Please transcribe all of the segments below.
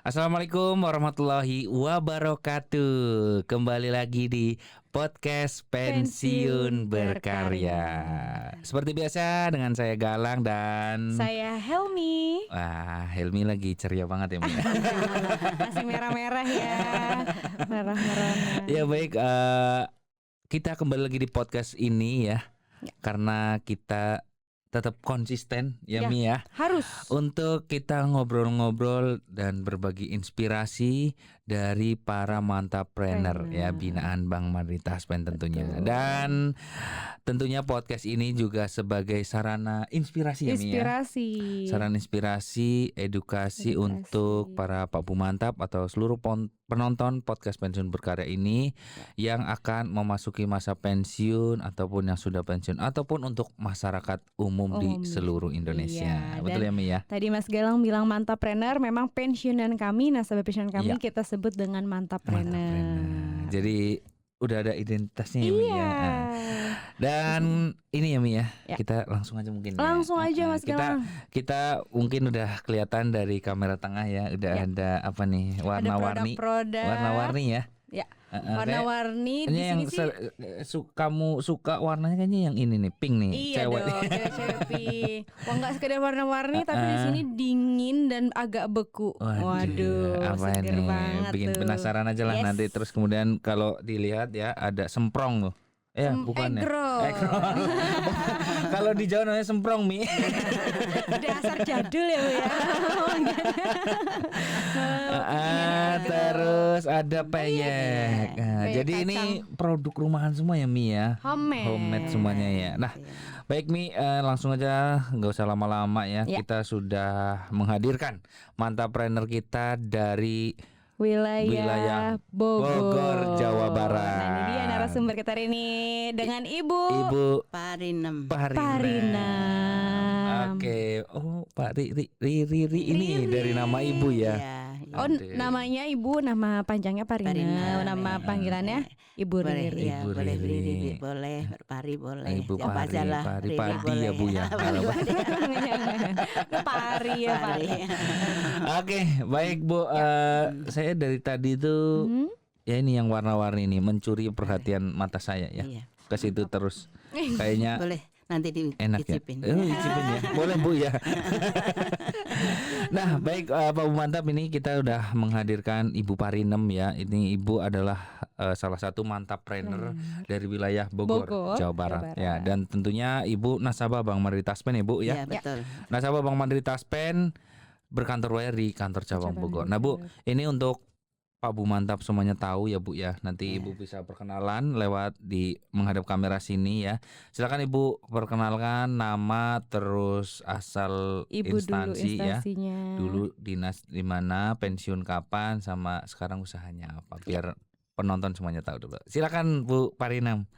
Assalamualaikum warahmatullahi wabarakatuh. Kembali lagi di podcast Pensiun Berkarya. Seperti biasa dengan saya Galang dan saya Helmi. Wah, Helmi lagi ceria banget ya, Mi. Masih merah-merah ya. Merah-merahnya. Ya baik, kita kembali lagi di podcast ini ya. Karena kita tetap konsisten ya, Mi ya. Harus. Untuk kita ngobrol-ngobrol dan berbagi inspirasi dari para mantapreneur ya, binaan Bank Mandiri Taspen tentunya. Betul. Dan tentunya podcast ini juga sebagai sarana inspirasi ya, Mi ya. Sarana inspirasi, edukasi untuk para Pak Bu Mantap atau seluruh penonton podcast Pensiun Berkarya ini yang akan memasuki masa pensiun ataupun yang sudah pensiun ataupun untuk masyarakat umum di seluruh Indonesia. Iya, betul ya, Mi ya? Tadi Mas Galang bilang mantapreneur, memang pensiunan kami, nasabah pensiunan kami kita sebut dengan mantapreneur. Jadi udah ada identitasnya ya, Mi ya. Dan ini ya, Mi ya, kita langsung aja mungkin. Langsung aja Mas Galang. Kita mungkin udah kelihatan dari kamera tengah ya, udah ada apa nih, warna-warni. Warna-warni ya. Ya. Warna-warni di yang sini sih kamu suka warnanya kayaknya yang ini nih, pink nih. Iya cewek. Dong, cewek pink. Wah, nggak sekedar warna-warni tapi di sini dingin dan agak beku. Waduh, apa seger ini? banget Bikin tuh. penasaran aja lah nanti. Terus kemudian kalau dilihat ya ada semprong tuh. Bukan Egro. Kalau di Jawa namanya semprong, Mi. Dasar jadul ya, Bu ya. Terus ada peyek. Jadi kacang. ini produk rumahan semua ya, Mi ya. Homemade semuanya ya. Nah, baik Mi, langsung aja nggak usah lama-lama ya. Kita sudah menghadirkan mantapreneur kita dari wilayah Bogor, Jawa Barat. Nah, ini dia narasumber kita hari ini dengan Ibu Parinem. Oke, Pak Riri ini dari nama Ibu ya. Oh, namanya Ibu, nama panjangnya Parinem, nama panggilannya Ibu Riri. Ya, boleh Riri, boleh Pari, boleh. Ibu Pari, Padi ya, Bu ya. Pari ya, Pak. Oke, baik Bu. Saya dari tadi tuh ya ini yang warna-warni ini mencuri perhatian mata saya ya. Ke situ terus. Kayaknya boleh nanti enak diicipin. Ya. Icipin ya. Boleh Bu ya. Nah, baik Pak Bu Mantap, ini kita udah menghadirkan Ibu Parinem ya. Ini Ibu adalah salah satu mantapreneur dari wilayah Bogor, Jawa Barat ya. Dan tentunya Ibu nasabah Bank Mandiri Taspen ya, Bu ya. Iya, betul. Nasabah Bank Mandiri Taspen berkantor wilayah di kantor cabang Bogor. Nah, Bu, ini untuk Pak Bu Mantap semuanya tahu ya, Bu ya. Nanti Ibu bisa perkenalan lewat di menghadap kamera sini ya. Silakan Ibu perkenalkan nama terus asal Ibu instansi dulu ya. instansinya. Dulu dinas di mana, pensiun kapan, sama sekarang usahanya apa, biar penonton semuanya tahu dulu. Silakan Bu Parinem.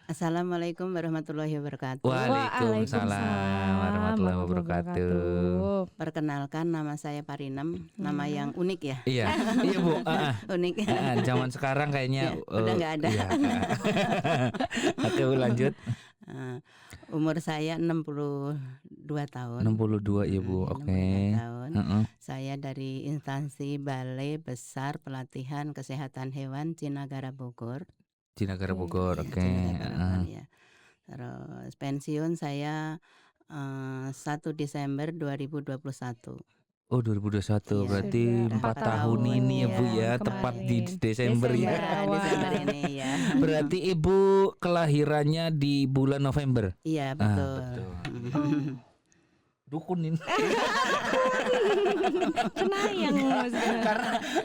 Assalamualaikum warahmatullahi wabarakatuh. Waalaikumsalam warahmatullahi wabarakatuh. Perkenalkan, nama saya Parinem, nama yang unik ya. Iya Bu. Unik. Zaman sekarang kayaknya udah nggak ada. Iya. Oke, Bu, lanjut. Umur saya 62 tahun. 62 ya, Bu. Oke. 62 tahun. Saya dari instansi Balai Besar Pelatihan Kesehatan Hewan Cinagara Bogor. Cinagara Bogor, oke. Ya. Terus pensiun saya 1 Desember 2021. Oh, 2021 berarti 4 tahun ini ya, Bu ya, tepat di Desember ya. Desember ini ya. Berarti Ibu kelahirannya di bulan November. Iya, betul. Dukunin. Cenayang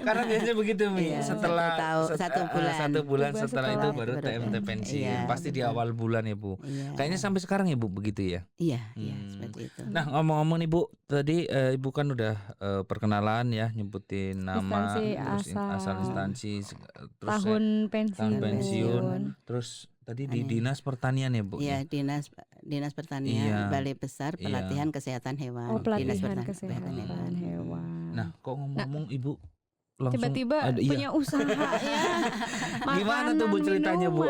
karena biasanya begitu, Mi. Setelah satu bulan setelah itu baru TMT pensiun. Pasti di awal bulan ya, Bu. Kayaknya sampai sekarang ya, Bu, begitu ya. Iya, seperti itu. Nah, ngomong-ngomong nih, Bu, tadi Ibu kan udah perkenalan ya, nyebutin nama, instansi, asal instansi, terus tahun pensiun, terus tadi di Dinas Pertanian ya, Bu. Iya, Dinas Pertanian, Balai Besar Pelatihan Kesehatan Hewan. Pelatihan Kesehatan Hewan. Nah, kok ngomong-ngomong Ibu langsung tiba-tiba punya usaha ya. Gimana tuh Bu ceritanya Bu?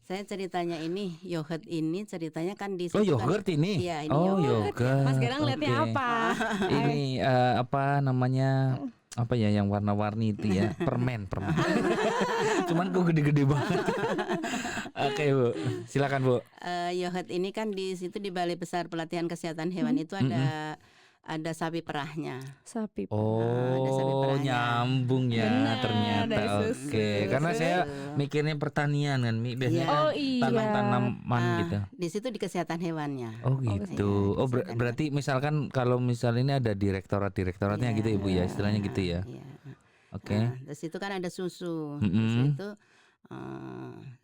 Saya ceritanya ini yogurt ini ceritanya kan di Oh yogurt kan, ini? Iya ini oh yogurt. Mas Gerang lihatnya apa? Ini apa namanya? Apa ya yang warna-warni itu ya? Permen. Cuman kok gede-gede banget. Oke Bu, silakan Bu. Yogurt ini kan di situ di Balai Besar Pelatihan Kesehatan Hewan itu ada sapi perahnya. Sapi ada sapi perahnya. Nyambung ya. Bener, ternyata. Oke. Karena saya mikirnya pertanian kan, biasanya tanaman gitu. Di situ di kesehatan hewannya. Oh gitu. Berarti misalkan kalau ini ada direktoratnya gitu ya Bu ya, istilahnya gitu ya. Oke. Terus itu kan ada susu.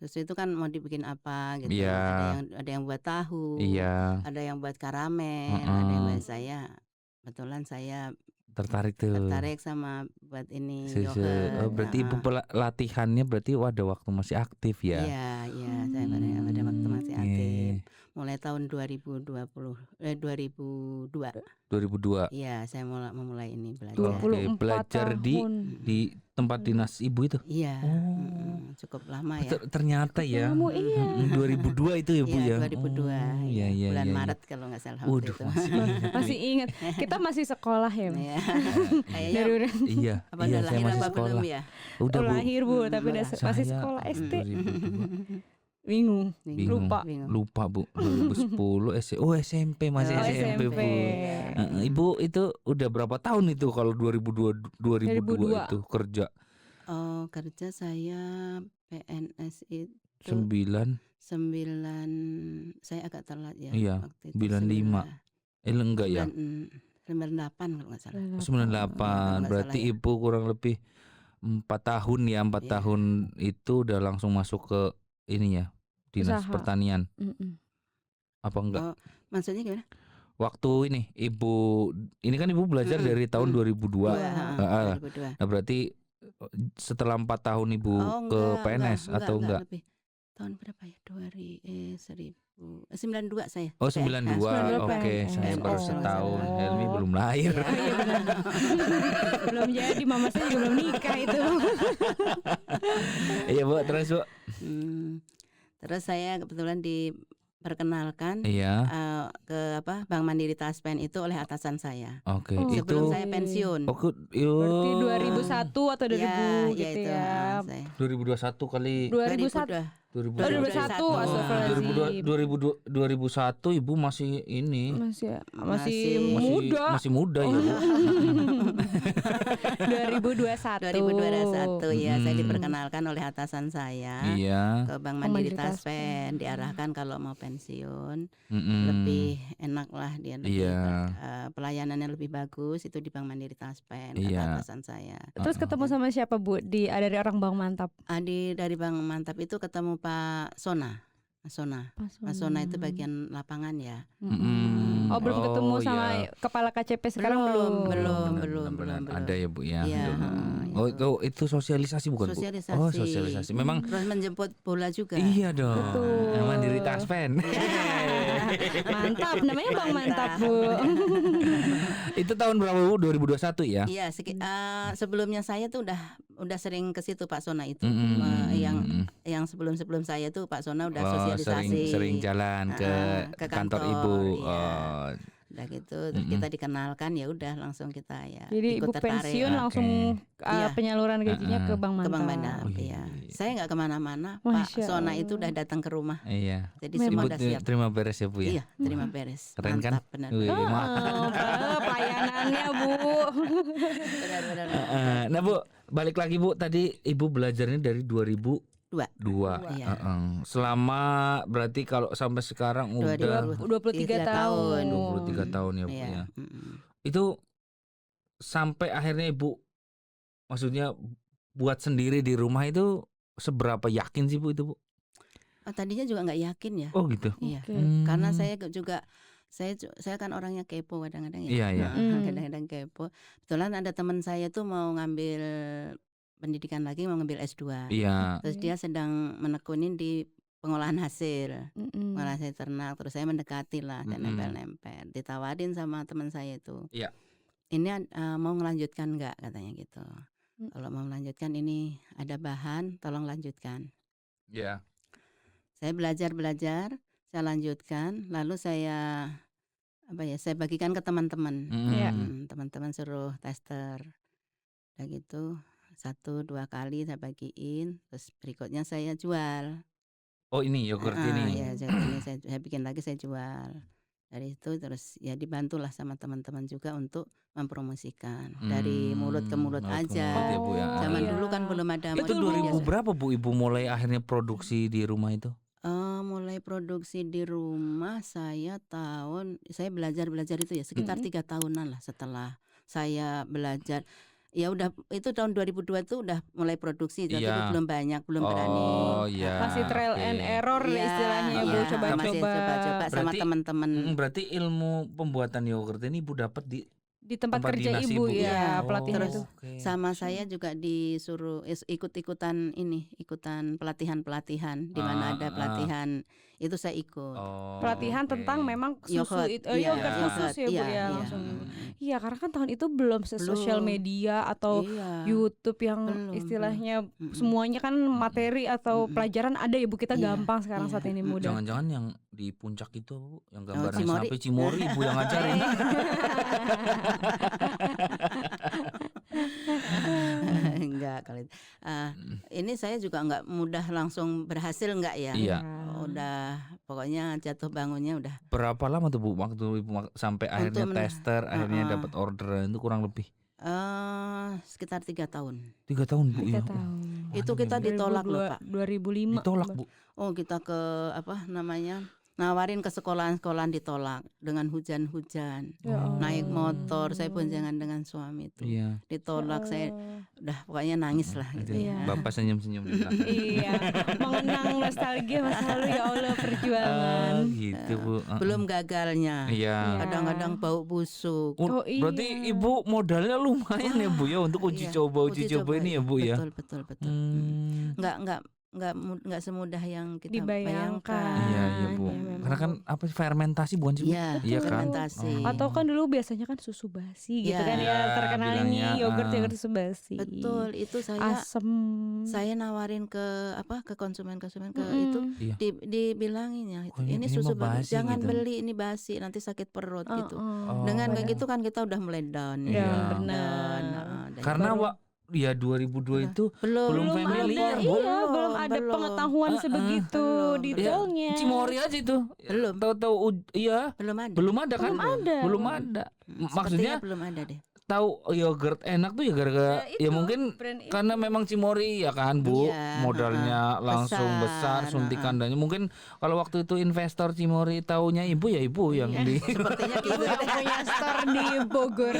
Susu itu kan mau dibikin apa gitu. Ada yang buat tahu. Ada yang buat karamel. Ada yang buat kebetulan saya tertarik sama buat ini yogurt. Berarti Ibu latihannya berarti ada waktu masih aktif ya? Iya, saya pada waktu masih aktif. Mulai tahun 2002. Iya, saya memulai ini belajar. Belajar di tempat dinas Ibu itu? Iya. Cukup lama ya. Ternyata ya. 2002 itu ya Bu ya. 2002. Bulan Maret kalau nggak salah. Waduh, masih ingat. Kita masih sekolah ya. Iya. Saya masih sekolah. Ya? Udah lahir Bu, tapi masih sekolah SD. Bingung. Lupa Bu. 2010 SMP masih SMP Bu. Ibu itu udah berapa tahun itu kalau 2002 itu kerja? Kerja saya PNS itu 9 saya agak telat ya. Iya. Waktu itu 95. Enggak ya? 98 kalau nggak salah. 98. Berarti ya. Ibu kurang lebih 4 tahun ya. 4 tahun itu udah langsung masuk ke ini ya, dinas pertanian. Apa enggak? Maksudnya gimana? Waktu ini kan Ibu belajar dari tahun 2002. Nah berarti setelah 4 tahun Ibu ke PNS atau enggak? Lebih. Tahun berapa ya? 92 saya. Oh 92. Oke, saya baru setahun. Helmi belum lahir. Belum jadi, mama saya juga belum nikah itu. Iya Bu, terus Bu. Terus saya kebetulan diperkenalkan ke Bank Mandiri Taspen itu oleh atasan saya. Oke. Sebelum saya pensiun. Berarti 2001 atau 2000 gitu ya. 2021 kali. 2001 Ibu masih ini. Masih muda ya. 2021 ya, saya diperkenalkan oleh atasan saya ke Bank Mandiri Taspen, diarahkan kalau mau pensiun lebih enak lah dia pelayanannya lebih bagus itu di Bank Mandiri Taspen, kata atasan saya. Terus ketemu sama siapa Bu? Dari orang Bank Mantap? Dari Bank Mantap itu ketemu Pak Sona. Pak Sona itu bagian lapangan ya. Belum ketemu sama kepala KCP sekarang belum. Ada ya Bu ya. Itu sosialisasi bukan Bu? Sosialisasi. Memang terus menjemput bola juga. Iya dong. Mandiri Taspen. Mantap, namanya Bank Mantap Bu. Itu tahun berapa Bu? 2021 ya? Iya, sebelumnya saya tuh udah sering ke situ Pak Sona itu. Yang sebelum saya tuh Pak Sona udah sosialisasi. Sering jalan ke kantor Ibu. Udah gitu kita dikenalkan, ya udah langsung kita ya. Jadi ikut Ibu tertarik. pensiun langsung penyaluran gajinya ke Bank Mantap. Ke Bank Mantap, iya. Saya nggak kemana-mana, Pak Sona itu udah datang ke rumah. Iya. Jadi semua udah siap. Terima beres ya Bu ya. Iya, terima beres. Keren kan? Mantap, benar. Pelayanannya Bu. Benar. Nah Bu, balik lagi Bu, tadi Ibu belajarnya dari 2002. Iya. Selama berarti kalau sampai sekarang udah 23 tahun. 23 tahun ya Bu ya. Itu sampai akhirnya Ibu maksudnya buat sendiri di rumah itu seberapa yakin sih Bu itu Bu? Tadinya juga nggak yakin ya. Oh gitu. Iya. Karena saya juga saya kan orangnya kepo kadang-kadang ya. Iya. Kadang-kadang kepo. Kebetulan ada teman saya tuh mau ngambil pendidikan lagi, mau ngambil S2. Iya. Terus dia sedang menekunin di pengolahan hasil, pengolahan hasil ternak. Terus saya mendekati lah dan nempel-nempel. Ditawarin sama teman saya itu. Iya. ini mau melanjutkan nggak katanya gitu. Kalau mau melanjutkan ini ada bahan, tolong lanjutkan. Ya. Saya belajar, saya lanjutkan, lalu saya bagikan ke teman-teman. Teman-teman suruh tester. Udah gitu 1-2 kali saya bagiin, terus berikutnya saya jual. Oh ini yogurt ini. Ya, ini saya bikin lagi, saya jual. Dari itu terus ya dibantulah sama teman-teman juga untuk mempromosikan dari mulut ke mulut aja. Ya, Bu, ya. Zaman dulu kan belum ada. Itu 2000 berapa Bu Ibu mulai akhirnya produksi di rumah itu? Mulai produksi di rumah saya belajar itu ya sekitar 3 tahunan lah setelah saya belajar. Ya udah itu tahun 2002 itu udah mulai produksi, tapi belum banyak, belum berani. Masih trial and error istilahnya Bu, coba-coba. Masih coba-coba sama teman-teman. Berarti ilmu pembuatan yogurt ini Ibu dapat di tempat kerja Ibu ya, pelatihan itu. Sama saya juga disuruh ikutan pelatihan di mana ada pelatihan itu saya ikut. Pelatihan tentang memang susu itu yogurt khusus ya Bu ya langsung. Iya, karena kan tahun itu belum sosial media atau YouTube yang istilahnya semuanya kan materi atau pelajaran ada ya Bu, kita gampang sekarang saat ini mudah. Jangan-jangan yang di puncak itu yang gambarnya sapi Cimory Ibu yang ngajarin. Enggak kali. Ini saya juga enggak mudah langsung berhasil enggak ya. Udah pokoknya jatuh bangunnya udah. Berapa lama tuh Bu waktu Ibu sampai akhirnya tester, akhirnya dapat order itu kurang lebih? Sekitar 3 tahun. 3 tahun Bu 3 tahun. Itu kita ditolak loh Pak. 2005. Ditolak Bu. Kita ke nawarin ke sekolahan-sekolahan, ditolak dengan hujan-hujan. Naik motor, saya boncengan dengan suami itu. Ditolak, saya udah pokoknya nangis lah gitu. Bapak senyum-senyum di belakang. Mengenang nostalgia masa lalu, ya Allah, perjuangan. Gitu Bu. Belum gagalnya. Kadang-kadang bau busuk. Berarti Ibu modalnya lumayan ya Bu ya untuk uji coba ini ya Bu ya. Betul. Enggak semudah yang kita bayangkan. Iya Bu. Karena kan fermentasi bukan sih Bu? Iya kan. Fermentasi. Atau kan dulu biasanya kan susu basi gitu kan ya, terkenalnya yogurt susu basi. Betul, itu saya asem. Saya nawarin ke konsumen ke itu dibilangin ya ini susu basi, jangan gitu. Beli ini basi nanti sakit perut gitu. Dengan kayak gitu kan kita udah mulai down. Benar. Karena 2002 itu belum familiar, belum ada pengetahuan sebegitu detailnya. Cimory aja itu. Belum. Tahu belum ada kan? Belum ada. Maksudnya belum ada deh. Tahu yogurt enak tuh ya gara-gara ya mungkin karena memang Cimory ya kan Bu, modalnya langsung besar, suntikan dananya. Mungkin kalau waktu itu investor Cimory taunya Ibu ya Ibu yang di sepertinya Ibu yang punya store di Bogor.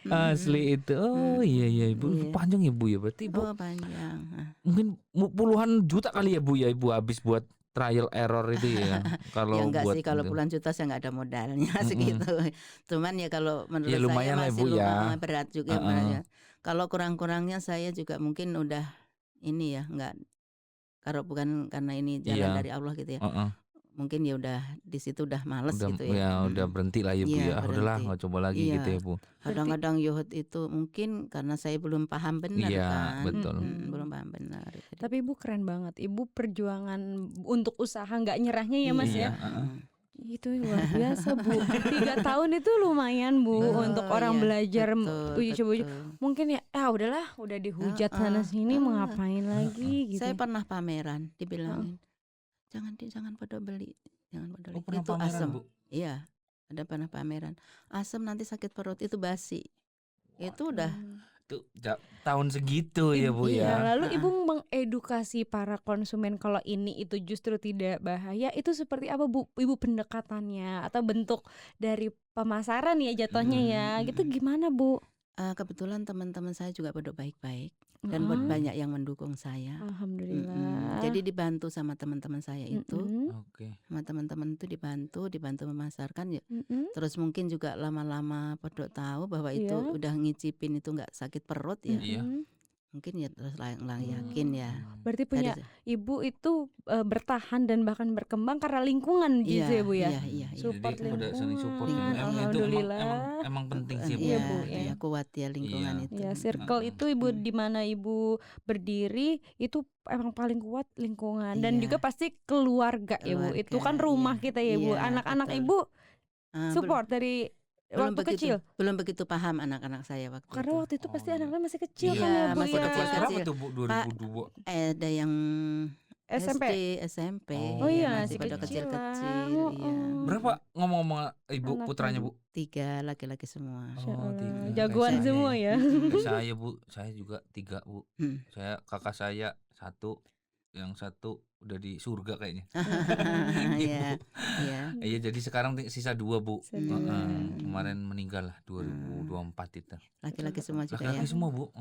Asli itu. Iya Ibu. Panjang ya Bu ya berarti Ibu. Panjang. Mungkin puluhan juta kali ya Bu ya Ibu habis buat trial error itu ya. Kalau ya enggak buat sih, kalau puluhan juta saya enggak ada modalnya segitu. Cuman ya kalau menurut saya masih berat juga. Kalau kurang-kurangnya saya juga mungkin udah ini ya, enggak, kalau bukan karena ini jalan dari Allah gitu ya. Mungkin ya udah di situ udah males gitu ya. Udah berhenti lah ya Bu ya. Udahlah enggak coba lagi gitu ya Bu. Kadang-kadang yogurt itu mungkin karena saya belum paham benar kan. Betul. Belum paham benar. Tapi Ibu keren banget. Ibu perjuangan untuk usaha enggak nyerahnya ya Mas ya. Itu luar biasa Bu. 3 tahun itu lumayan Bu untuk orang belajar uji coba. Mungkin ya udahlah, udah dihujat sana sini mau ngapain lagi gitu. Saya pernah pameran dibilangin jangan pada beli, jangan pada beli. Itu pameran, asam. Bu? Iya, ada pernah pameran. Asam nanti sakit perut, itu basi. Itu udah itu tahun segitu ya Bu ya. Lalu Ibu mengedukasi para konsumen kalau ini itu justru tidak bahaya, itu seperti apa Bu? Ibu pendekatannya atau bentuk dari pemasaran ya jatuhnya ya. Gitu gimana Bu? Kebetulan teman-teman saya juga pada baik-baik dan banyak yang mendukung saya. Alhamdulillah. Jadi dibantu sama teman-teman saya itu. Sama teman-teman itu dibantu memasarkan ya. Terus mungkin juga lama-lama pada tahu bahwa itu udah ngicipin itu nggak sakit perut ya. mungkin ya terus yakin ya. Berarti punya ibu itu bertahan dan bahkan berkembang karena lingkungan gitu ya Bu ya. Iya. Support jadi lingkungan. udah saling support. Alhamdulillah. Emang penting sih Bu. Iya Bu. Ya, kuat ya lingkungan itu. Ya, circle itu ibu di mana ibu berdiri itu emang paling kuat lingkungan dan juga pasti keluarga ya Bu. Itu kan rumah kita ya Bu. Anak-anak ibu support dari waktu kecil. Belum begitu paham anak-anak saya waktu karena itu. waktu itu pasti anak-anak masih kecil kan Iya, ya Bu masih ya. kecil-kecil. Berapa tuh Bu 2002? Ada yang SMP. SMP. Oh iya, masih pada kecil kecil-kecil. lah. Iya. Berapa ngomong-ngomong Ibu Anak putranya Bu? 3 laki-laki semua. Oh, 3. Jagoan Kayak semua ya. Saya Bu, saya juga 3 Bu. Saya kakak saya 1, yang 1 udah di surga kayaknya. Iya. Iya, jadi sekarang sisa 2 Bu. Sisa 2. Kemarin meninggal lah 2024 itu. Laki-laki semua juga Laki-laki ya. semua Bu.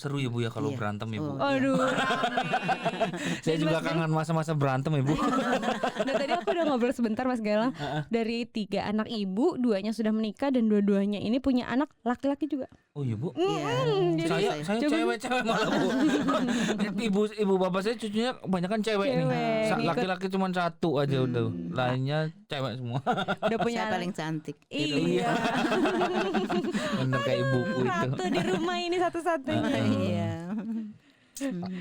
Seru ya Bu ya kalau Iya. berantem ya Bu. Oh, Aduh. Saya juga kangen masa-masa berantem ya Bu. Nah tadi aku udah ngobrol sebentar Mas Galang. Dari 3 anak ibu, 2-nya sudah menikah dan 2-duanya ini punya anak laki-laki juga. Oh iya Bu. Iya. Saya cewek-cewek malah Bu. Ibu bapak saya cucunya kebanyakan cewek nih. Laki-laki cuma 1 aja udah. Lainnya cewek semua. Udah punya Saya paling cantik. Iya. Bener kayak ibuku itu. Ratu di rumah ini satu-satunya. Iya.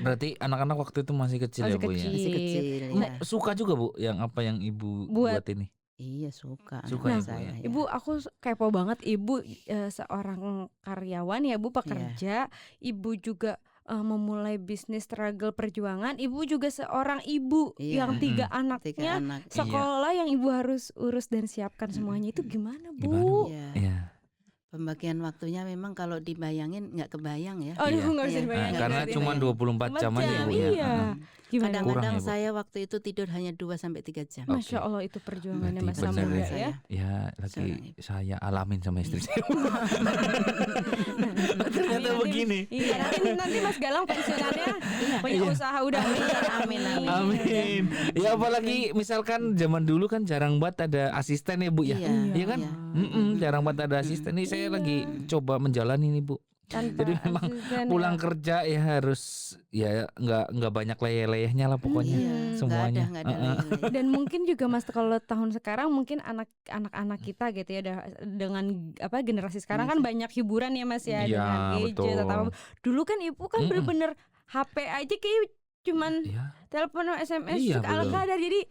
Berarti anak-anak waktu itu masih kecil ya Bu ya. Masih kecil ya. Suka juga Bu yang apa yang ibu buat ini? Iya suka. Suka ya, Bu, saya. ya? Ibu aku kepo banget ibu seorang karyawan ya Bu pekerja. Ibu juga memulai bisnis struggle perjuangan. Ibu juga seorang ibu yang 3 anaknya sekolah yang ibu harus urus dan siapkan semuanya. Itu gimana Bu? Iya. Pembagian waktunya memang kalau dibayangin nggak kebayang ya. Aduh nggak bisa dibayangin. Karena cuma 24 jam aja Bu ya. Iya. Kadang-kadang saya waktu itu tidur hanya 2-3 jam. Masya Allah itu perjuangannya masa muda ya. Ya lagi saya alamin sama istri saya. Ternyata begini. Iya nanti Mas Galang pensiunannya punya usaha udah. Amin. Ya apalagi misalkan zaman dulu kan jarang banget ada asisten ya Bu ya. Iya kan? Jarang banget ada asisten. Ini saya lagi coba menjalani nih Bu. Jadi memang pulang kerja ya harus ya nggak banyak leyeh-leyehnya lah pokoknya semuanya. Nggak ada Dan mungkin juga Mas kalau tahun sekarang mungkin anak-anak kita gitu ya dengan generasi sekarang kan banyak hiburan ya Mas ya dengan gadget atau apa. Dulu kan ibu kan bener-bener HP aja kayak cuman telepon SMS ala kadar jadi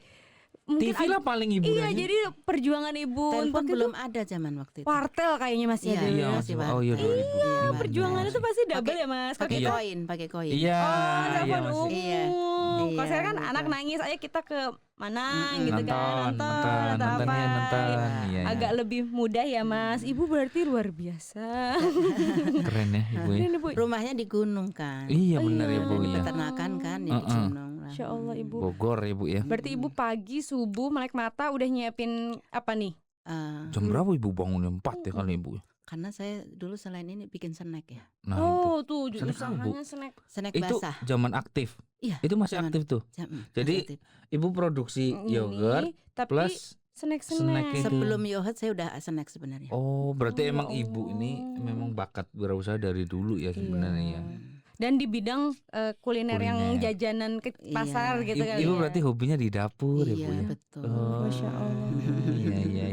mungkin TV lah paling hiburan. Iya, jadi perjuangan ibu telepon untuk belum ada zaman waktu itu. Partel kayaknya masih ada. Iya, oh iya 2000. Iya, perjuangan itu pasti double ya Mas. Pakai koin. Iya. Telepon umum. Iya. Kalau sekarang kan anak nangis, ayo kita ke mana gitu kan nonton atau apa. Iya. Agak lebih mudah ya Mas. Ibu berarti luar biasa. Keren ya Ibu ya. Rumahnya di gunung kan. Iya benar ya Bu ya. Peternakan kan ya di gunung. Masya Allah Ibu. Bogor ya Bu ya. Berarti Ibu pagi subuh melek mata udah nyiapin apa nih? Jam berapa Ibu bangunnya 4 ya kali Ibu? Karena saya dulu selain ini bikin snack ya. Nah, tuh usahanya snack itu basah. Zaman aktif. Iya. Itu masih aktif tuh. Jadi aktif. Ibu produksi yogurt plus snack itu. Sebelum yogurt saya udah snack sebenarnya. Oh, berarti emang Ibu ini memang bakat berusaha dari dulu ya sebenarnya ya. Dan di bidang kuliner yang jajanan ke pasar gitu kan. Ibu berarti hobinya di dapur ya Bu ya. Betul. Masya Allah. Iya.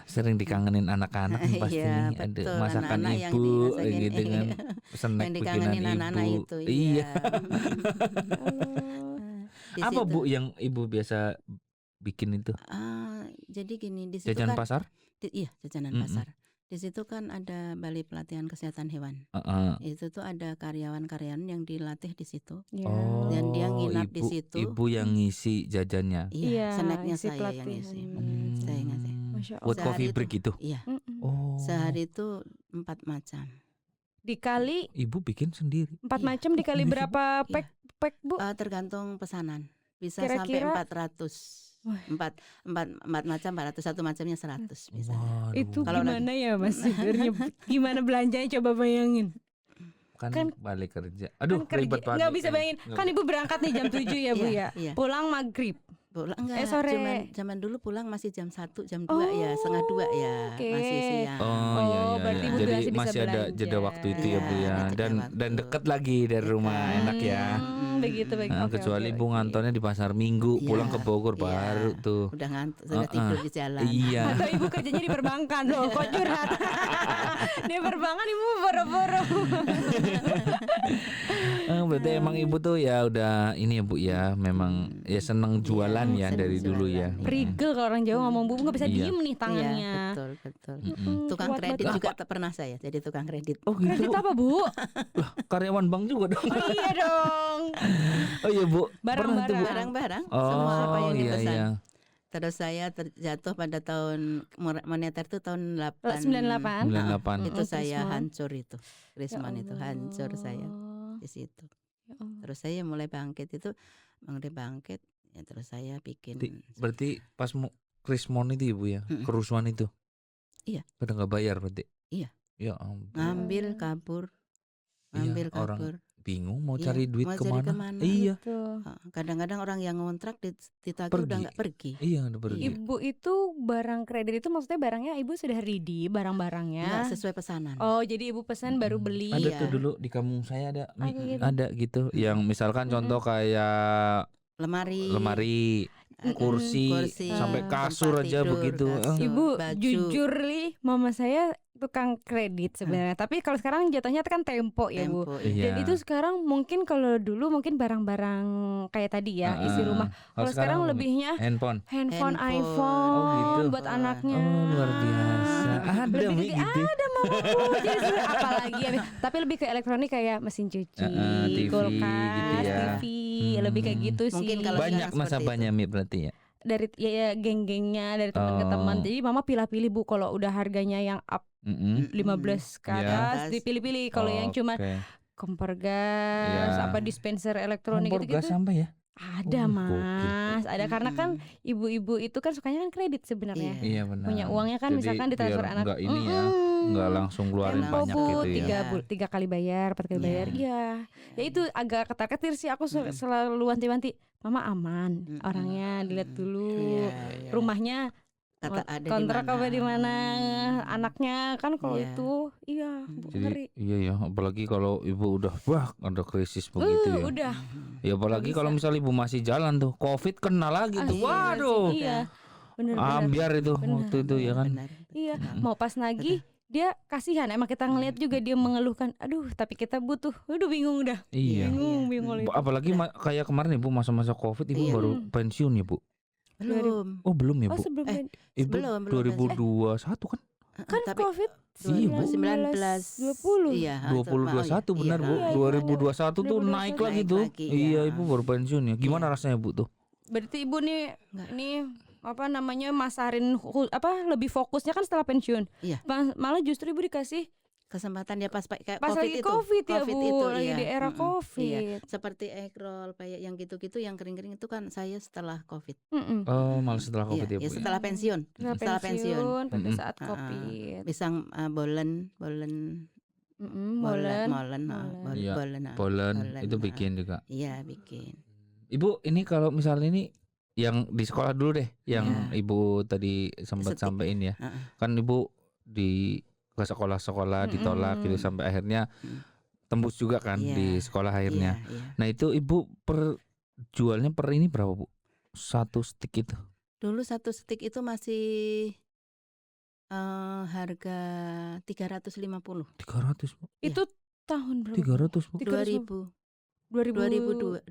Sering dikangenin anak-anak pasti nih ada masakan anak-anak Ibu gitu dengan snack bikinan Ibu. Iya. Apa Bu yang Ibu biasa bikin itu? Jadi gini di situ jajanan kan, pasar? Iya, jajanan pasar. Di situ kan ada Balai Pelatihan Kesehatan Hewan. Itu tuh ada karyawan-karyawan yang dilatih di situ. Dan dia nginap di situ. Ibu yang ngisi jajannya. Iya, snacknya saya yang ngisi. Saya ngasih. Buat coffee break itu. Iya. Sehari itu 4 macam. Dikali Ibu bikin sendiri. 4 macam dikali berapa pack Bu? Tergantung pesanan. Bisa kira-kira sampai 400. 4 macam 400, satu macamnya 100 bisa. Itu kalau gimana ya Mas sebenarnya? Gimana belanjanya coba bayangin. Kan balik kerja. Aduh, kan ribet banget. Enggak bisa bayangin. Kan Ibu berangkat nih jam 7 ya Bu ya. Pulang maghrib. Pulang enggak, sore. Zaman dulu pulang masih jam 1, jam 2 ya, setengah 2 ya, masih siang. Berarti Ibu jadi bisa masih ada belanja. jeda waktu itu ya Bu ya. Dan dekat lagi dari rumah, enak ya. Begitu. Kecuali Ibu ngantornya di Pasar Minggu, pulang ke Bogor baru tuh. Udah ngantuk, sudah tidur di jalan. Iya. Atau Ibu kerjanya di perbankan loh, kok curhat. Di perbankan Ibu boro-boro. Berarti emang Ibu tuh ya udah ini ya Bu ya, memang ya seneng jualan ya dari dulu ya. Prigel kalau orang Jawa ngomong Bu nggak bisa diem nih tangannya. Iya, betul. Tukang kredit juga pernah saya jadi tukang kredit. Oh gitu. Kredit apa Bu? Lah, karyawan bank juga dong. Oh, iya dong. Oh iya Bu. Barang-barang. Oh, Semua apa yang iya, dipesan. iya. Terus saya terjatuh pada tahun moneter itu tahun 98. 98. Itu saya Krismon. hancur itu. Krismon itu hancur saya di situ. Terus saya mulai bangkit ya, terus saya bikin. Berarti pas Krismon itu Ibu ya, kerusuhan itu. Iya. Pada nggak bayar berarti. Iya. Ya ampun. Ngambil kabur. Orang bingung mau cari duit mau kemana. cari kemana. Iya. Kadang-kadang orang yang ngontrak ditagih udah nggak pergi. Iya, udah pergi. Ibu itu barang kredit itu maksudnya barangnya Ibu sudah ready barang-barangnya. Nggak sesuai pesanan. Oh, jadi Ibu pesan baru beli. Ada Iya. tuh dulu di kampung saya ada gitu. ada gitu yang misalkan contoh kayak lemari, kursi, sampai kasur aja tidur, begitu. Ibu baju. jujur li, mama saya tukang kredit sebenarnya. Tapi kalau sekarang jatuhnya kan Tempo ya Bu. Iya. Dan itu sekarang mungkin kalau dulu mungkin barang-barang kayak tadi ya isi rumah. Kalau sekarang lebihnya handphone, iPhone gitu. buat anaknya. Oh luar biasa. Ada Lebih gitu. ada mama Bu. Jadi apalagi ya. Tapi lebih ke elektronik kayak mesin cuci, TV, kulkas, gitu ya. TV, lebih kayak gitu sih. Mungkin kalau Banyak nasabahnya Mi berarti ya. Dari ya geng-gengnya dari teman ke teman. Jadi mama pilih-pilih Bu kalau udah harganya yang up 15 ke atas dipilih-pilih. Kalau yang cuma kompor gas, apa dispenser elektronik kompor gitu-gitu. gas sampai ya? Ada Mas, ada karena kan ibu-ibu itu kan sukanya kan kredit sebenarnya. Iya benar. Punya uangnya kan. Jadi misalkan ditransfer anak. Enggak ini ya, enggak langsung keluarin banyak gitu ya. 3 kali bayar, 4 kali bayar. Iya. Ya itu agak ketar-ketir sih, aku selalu wanti-wanti. Mama aman, orangnya dilihat dulu. Rumahnya kontrak apa di mana, anaknya kan kalau itu jadi iya ya, apalagi kalau ibu udah ada krisis begitu ya. Udah. Ya apalagi kalau misalnya ibu masih jalan tuh, Covid kena lagi tuh. Waduh. Iya. Bener. Ambiar itu waktu itu ya kan. Iya, mau pas nagih dia kasihan, emang kita ngelihat juga dia mengeluhkan, aduh tapi kita butuh, bingung dah. Iya. Bingung. Apalagi kayak kemarin ibu masa-masa Covid ibu baru pensiun ya Bu. Belum. Oh belum ya Bu. Sebelum Ibu belum 2021 kan? Kan Covid 2020. Iya, 2021 benar Bu. 2021 tuh naik lagi tuh. Iya, ibu baru pensiun ya. Gimana rasanya Bu tuh? Berarti ibu nih ini apa namanya masarin lebih fokusnya kan setelah pensiun. Iya. Malah justru ibu dikasih kesempatan ya pas lagi COVID ya Bu, itu, lagi di era COVID. Iya. Seperti egg roll, kayak yang gitu-gitu, yang kering-kering itu kan saya setelah COVID. Oh, malah setelah COVID ya Bu. Ya, setelah pensiun. Setelah pensiun pada saat COVID. Pisang bolen itu bikin juga. Iya, bikin. Ibu, ini kalau misalnya ini yang di sekolah dulu deh, yang Ibu tadi sempat sampein ya. Kan Ibu di ke sekolah-sekolah ditolak gitu sampai akhirnya tembus juga kan di sekolah akhirnya. Nah itu Ibu jualnya per ini berapa Bu? 1 stick itu? Dulu 1 stick itu masih harga 350. 300 Bu? Itu tahun berapa? 300 Bu? 2003, 2004.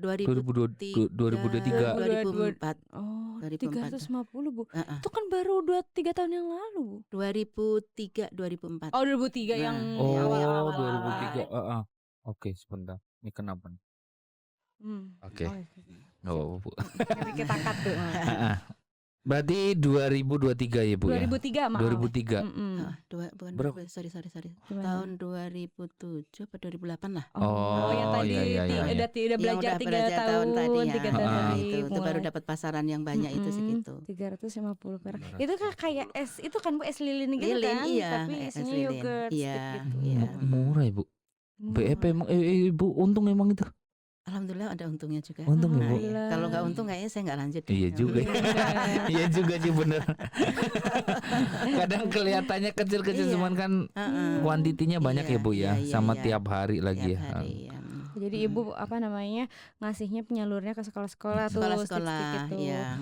Oh, 2004. 350 Bu. Itu kan baru 2-3 tahun yang lalu Bu. 2003, 2004. Oh 2003 yang awal 2003. Oke, sebentar. Ini kenapa nih? Oke. Enggak apa-apa Bu. Kita cut tuh. Berarti 2023 ya Bu 2003 ya? 2003. Bukan, sorry. Tahun 2007 atau 2008 lah. Oh, yang tadi udah belajar 3 tahun tadi ya. Itu baru dapat pasaran yang banyak itu segitu. 350 perak. Itu kan kayak es, itu kan Bu es lilin gitu lilin, kan? iya, Tapi es isinya lilin. yogurt Iya, gitu. iya. Murah Ibu. BEP emang Ibu untung emang itu. Alhamdulillah ada untungnya juga. Untung ya, Bu. Ya. Kalau nggak untung kayaknya saya nggak lanjut. Iya juga. Iya juga sih bener. Kadang kelihatannya kecil-kecil cuman kan kuantitinya banyak ya Bu ya. Sama tiap hari lagi tiap ya. Hari, ya. Jadi Ibu ngasihnya penyalurnya ke sekolah-sekolah tuh. Sekolah-sekolah ya.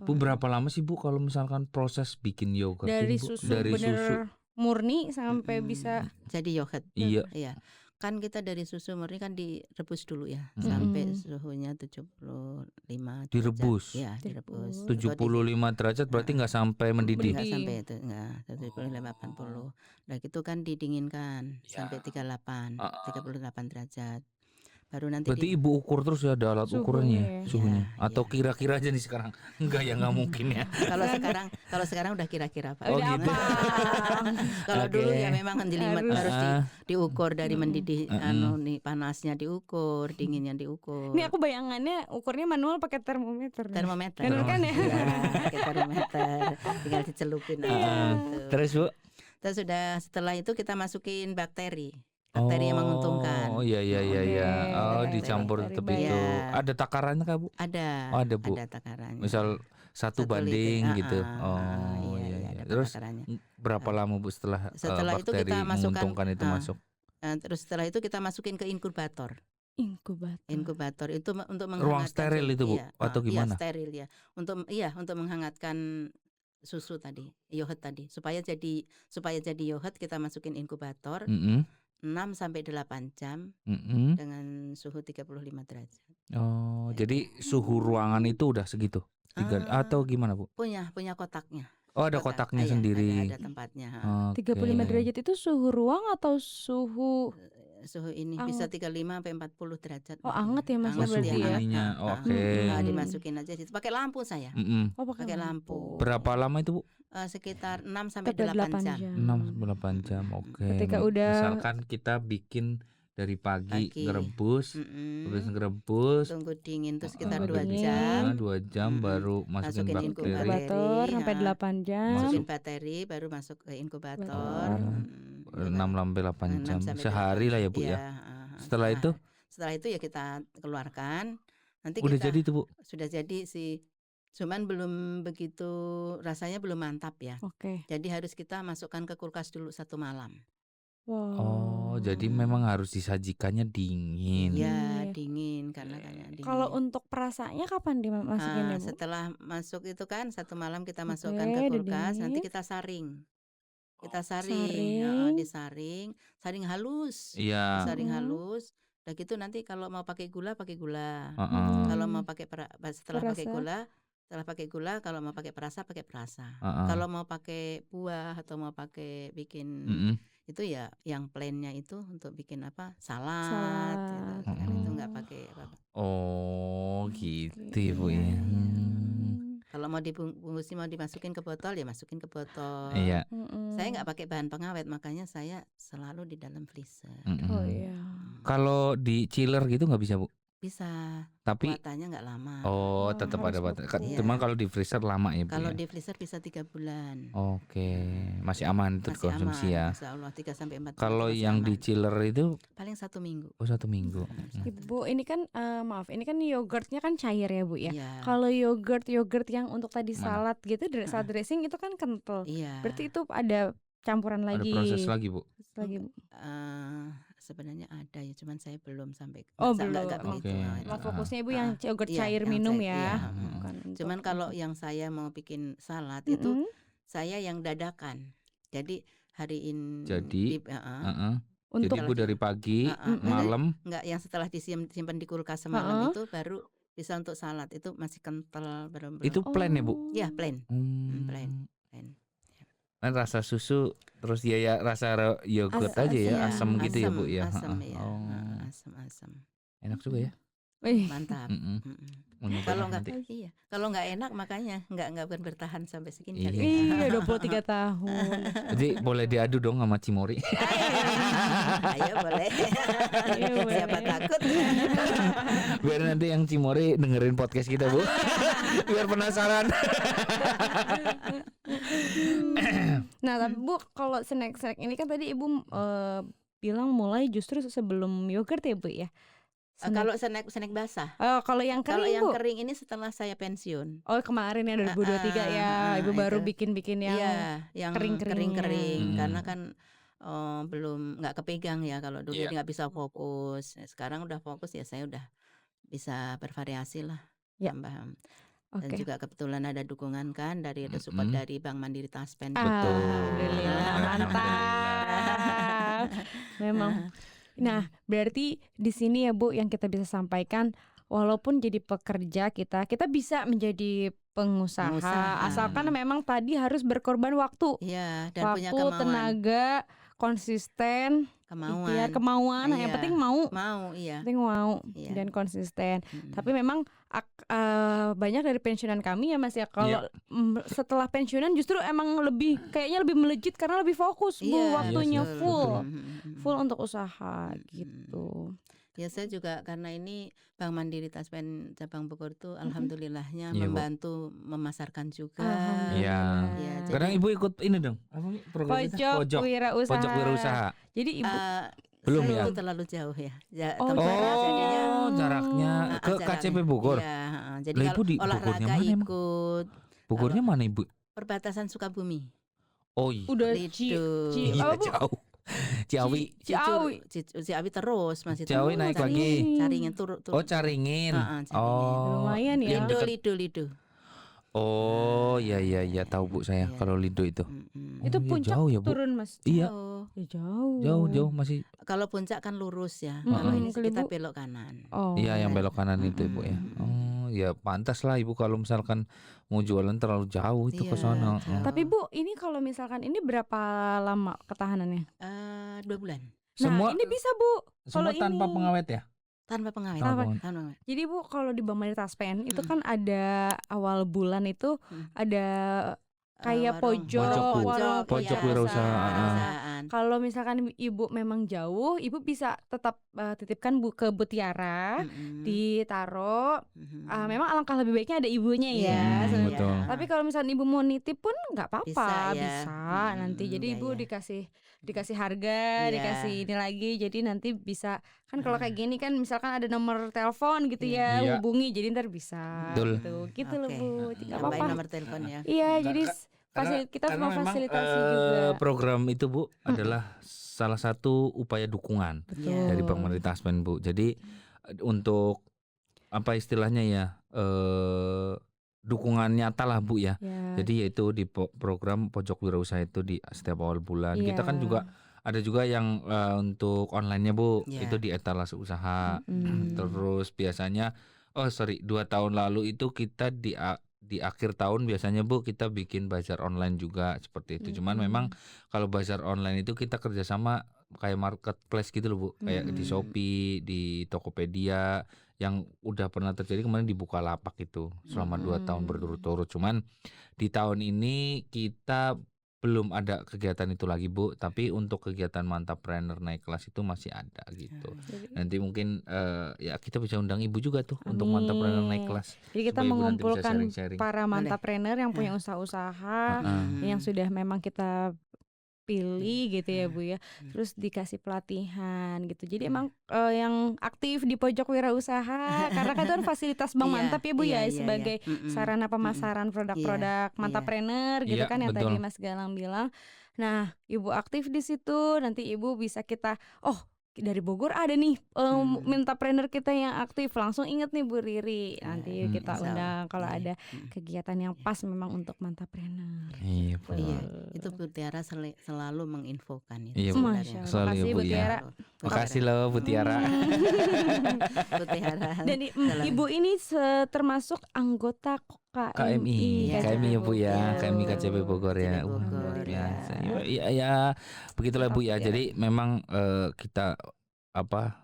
Bu berapa lama sih Bu kalau misalkan proses bikin yogurt? Dari susu bener murni sampai bisa jadi yogurt. Iya. Kan kita dari susu murni kan direbus dulu ya sampai suhunya 75 derajat. Direbus. Ya, direbus. 75 derajat berarti nggak sampai mendidih. Nggak sampai itu, nggak 75-80. Nah itu kan didinginkan sampai 38 derajat. Baru nanti berarti Ibu ukur terus ya, ada alat ukurannya suhunya atau kira-kira aja nih sekarang? Enggak ya, nggak mungkin ya. Kalau sekarang udah kira-kira Pak. Oh gitu. Kalau dulu ya memang jelimet harus diukur dari mendidih panasnya diukur, dinginnya diukur. Ini aku bayangannya ukurnya manual pakai termometer. Termometer. Benar kan ya? Pakai termometer. Tinggal dicelupin Terus Bu? Terus setelah itu kita masukin bakteri yang menguntungkan. Oh iya. Oh dicampur tetap itu. Ada takarannya kah Bu? Ada. Oh, ada Bu. Ada takarannya. Misal 1 banding gitu. Iya. Terus berapa lama Bu setelah bakteri itu kita menguntungkan itu masuk? Terus setelah itu kita masukin ke inkubator. Inkubator itu untuk menghangatkan ruang steril itu Bu atau gimana? Iya, steril ya. Untuk menghangatkan susu tadi, yogurt tadi. Supaya jadi yogurt kita masukin inkubator. 6 sampai 8 jam dengan suhu 35 derajat. Oh, jadi suhu ruangan itu udah segitu? Atau gimana Bu? Punya kotaknya. Oh, ada kotaknya sendiri. Ada tempatnya. 35 derajat itu suhu ruang atau suhu ini bisa 35 sampai 40 derajat. Oh, anget ya Mas berarti ya. Oke. Dimasukin aja situ. Pakai lampu saya. Oh, pakai lampu. Berapa lama itu Bu? Sekitar 6 sampai 8 jam. 6 sampai 8 jam. Oke. Ketika misalkan kita bikin dari pagi ngerebus, habis ngerebus, tunggu dingin tuh sekitar 2 jam. 2 jam baru masukin inkubator sampai 8 jam. Masukin bakteri baru masuk ke inkubator. 6 sampai 8 jam. Sehari lah ya Bu ya. Setelah itu ya kita keluarkan. Nanti udah jadi tuh Bu. Sudah jadi sih. Cuman belum begitu, rasanya belum mantap ya. Jadi harus kita masukkan ke kulkas dulu 1 malam. Wow. Oh, jadi memang harus disajikannya dingin. Ya, dingin karena dingin. Kalau untuk perasaannya kapan dimasukinnya Bu? Setelah masuk itu kan 1 malam kita masukkan ke kulkas, nanti kita saring. Disaring, saring halus. Iya. Saring halus. Udah gitu nanti kalau mau pakai gula, pakai gula. Kalau mau pakai setelah pakai gula, kalau mau pakai perasa, pakai perasa. Kalau mau pakai buah atau mau pakai bikin itu ya yang plainnya itu untuk bikin apa? Salad. Gitu. Kan itu nggak pakai apa-apa. Oh, gitu ya Bu ya. Kalau mau dibungkus, mau dimasukin ke botol ya masukin ke botol. Iya. Saya nggak pakai bahan pengawet, makanya saya selalu di dalam freezer. Oh iya. Kalau di chiller gitu nggak bisa Bu? Bisa. Tapi kuotanya nggak lama. Oh, tetap ada batas. Cuman kalau di freezer lama ya Bu. Kalau di freezer bisa 3 bulan. Oke, masih aman itu konsumsi ya. Insya Allah 3 sampai 4 bulan. Kalau yang di chiller itu paling 1 minggu. Oh, 1 minggu. Ibu, ini kan ini kan yogurtnya kan cair ya Bu ya. Iya. Kalau yogurt yang untuk tadi salad gitu, salad dressing itu kan kental. Iya. Berarti itu ada campuran lagi. Ada proses lagi Bu. Sebenarnya ada ya, cuman saya belum sampai. Belum. Fokusnya Ibu yang yogurt cair minum ya. Cuman kalau yang saya mau bikin salad itu saya yang dadakan. Jadi hari ini. Jadi untuk Ibu dari pagi, malam. Enggak, yang setelah disimpan di kulkas semalam itu baru bisa untuk salad. Itu masih kental belum. Itu plain ya Bu? Ya plain. Plain. Kan rasa susu terus dia ya rasa yogurt aja ya, asam gitu ya Bu ya. Asam ya. Asam. Enak juga ya. Mantap. Kalau nggak enak makanya nggak bertahan sampai segini. Iya, 23 tahun. Jadi boleh diadu dong sama Cimory. Ayo boleh. Siapa takut. Biar nanti yang Cimory dengerin podcast kita Bu. Biar penasaran. Nah tapi Bu, kalau snack ini kan tadi Ibu bilang mulai justru sebelum yogurt ya Bu ya. Kalau snack basah. Kalau yang kering, Kalau yang Bu? kering ini setelah saya pensiun. Oh, kemarin ya 2023 ya. Ibu baru itu. bikin yang yang kering-kering. Karena kan belum nggak kepegang ya, kalau dulu nggak bisa fokus. Sekarang udah fokus ya, saya udah bisa bervariasi lah. Tambah. Dan juga kebetulan ada dukungan kan ada support dari Bank Mandiri Taspen. Betul. Alhamdulillah, mantap. Memang. Nah, berarti di sini ya Bu yang kita bisa sampaikan, walaupun jadi pekerja kita bisa menjadi pengusaha. Asalkan memang tadi harus berkorban waktu. Iya, dan waktu, punya kemauan, tenaga, konsisten, kemauan. Yang penting mau. Iya. Penting mau dan konsisten. Tapi memang banyak dari pensiunan kami ya Mas ya, kalau setelah pensiunan justru emang kayaknya lebih melejit karena lebih fokus Bu, waktunya full untuk usaha gitu. Ya, saya juga karena ini Bank Mandiri Taspen cabang Bogor tuh alhamdulillahnya membantu memasarkan juga. Iya. Kadang Ibu ikut ini dong, apa program Pojok Wirausaha. Jadi Ibu belum saya ya? terlalu jauh ya. Jaraknya ke KCP Bogor. Iya, jadi kalau olahraga ikut. Bogornya mana Ibu? Perbatasan Sukabumi. Oh iya. Udah jauh. Ciawi terus masih Ciawi naik lagi. Caringin turun. Oh, Caringin. Lumayan ya. Lido. Oh, iya tahu Bu saya kalau Lido itu. Itu puncak jauh ya, Bu? Turun Mas. Iya. Jauh Masih. Kalau puncak kan lurus ya. Kalau ini kita belok kanan. Iya, yang belok kanan itu Ibu ya. Oh, ya pantas lah Ibu kalau misalkan mau jualan terlalu jauh itu ke sana. Tapi Bu, ini kalau misalkan ini berapa lama ketahanannya? 2 bulan. Semua ini bisa Bu. Semua tanpa pengawet ya? Tanpa pengawet. Jadi Bu, kalau di Bank Mandiri Taspen itu kan ada awal bulan itu ada kayak pojok wirausaha. Kalau misalkan Ibu memang jauh, Ibu bisa tetap titipkan ke Bu Tiara, ditaruh. Memang alangkah lebih baiknya ada ibunya ya. Betul. Tapi kalau misalkan Ibu mau nitip pun nggak apa-apa, bisa nanti. Jadi Ibu dikasih harga, dikasih ini lagi. Jadi nanti bisa kan kalau kayak gini kan misalkan ada nomor telepon gitu ya, hubungi. Jadi ntar bisa. Gitu loh Bu. Tidak apa-apa. Nomor telepon ya. Iya, jadi kita mau fasilitasi juga. Program itu Bu adalah salah satu upaya dukungan dari Bank Mandiri Taspen Bu. Jadi untuk apa istilahnya ya, dukungan nyata lah Bu ya. Jadi yaitu di program Pojok Wirausaha itu di setiap awal bulan. Kita kan juga ada juga yang untuk online-nya Bu, itu di etalase usaha. Terus biasanya 2 tahun lalu itu kita di akhir tahun biasanya Bu kita bikin bazar online juga seperti itu. Cuman memang kalau bazar online itu kita kerjasama kayak marketplace gitu loh Bu, kayak di Shopee, di Tokopedia yang udah pernah terjadi kemarin di Bukalapak itu selama 2 tahun berturut-turut. Cuman di tahun ini kita belum ada kegiatan itu lagi Bu, tapi untuk kegiatan Mantapreneur naik kelas itu masih ada gitu. Nanti mungkin ya kita bisa undang Ibu juga tuh untuk Mantapreneur naik kelas. Jadi kita mengumpulkan para Mantapreneur yang punya usaha-usaha yang sudah memang kita pilih gitu ya Bu ya. Terus dikasih pelatihan gitu. Jadi emang yang aktif di Pojok Wirausaha karena kan itu kan fasilitas Bank Mantap ya Bu ya, sebagai sarana pemasaran produk-produk Mantapreneur gitu kan yang tadi Mas Galang bilang. Nah, Ibu aktif di situ, nanti Ibu bisa kita dari Bogor ada nih Mantapreneur kita yang aktif, langsung inget nih Bu Riri, nanti kita undang kalau ada kegiatan yang pas memang untuk Mantapreneur. Iya, itu Bu Tiara selalu menginfokan itu. Iya, selalu Bu Tiara. Makasih loh Bu Tiara. Bu Tiara. Dan Ibu ini termasuk anggota KMI ya Bu ya, KMI KCP Bogor ya. Biasa. Ya begitulah Bu ya. Jadi memang kita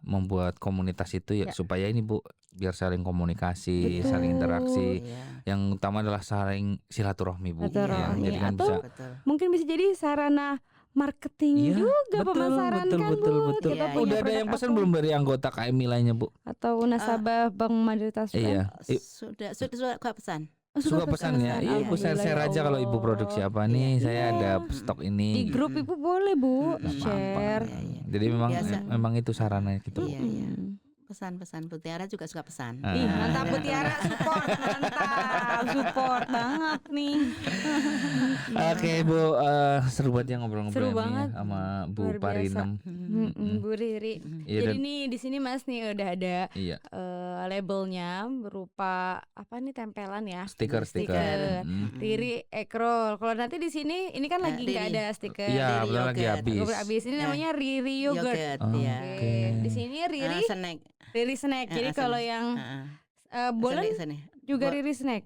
membuat komunitas itu ya supaya ini Bu biar saling komunikasi, saling interaksi. Yang utama adalah saling silaturahmi Bu. Jadi kan bisa mungkin bisa jadi sarana marketing juga, pemasaran kan Bu. Kita udah ada yang pesan belum dari anggota KMI lainnya Bu? Atau nasabah Bank Mandiri Taspen? Iya. Sudah pesan. Suka pesan ya. Iya, Bu share aja kalau Ibu produksi apa nih, saya ada stok ini. Di grup Ibu boleh Bu share. Jadi memang itu sarana gitu. pesan-pesan. Bu Tiara juga suka pesan. Ih, mantap Bu Tiara, support banget nih. Oke Bu, seru banget ya ngobrol-ngobrol banget. sama Bu Parinem, Bu Riri. Iya, Jadi nih di sini Mas nih udah ada iya. labelnya berupa apa nih, tempelan ya? Stiker. Riri Ekrol. Kalau nanti di sini ini kan lagi nggak ada stiker. Iya, benar lagi Udah habis. habis. Ini namanya Riri Yogurt. Oke. Di sini Riri Riri Snack. Jadi kalau yang Bolen juga Riri Snack.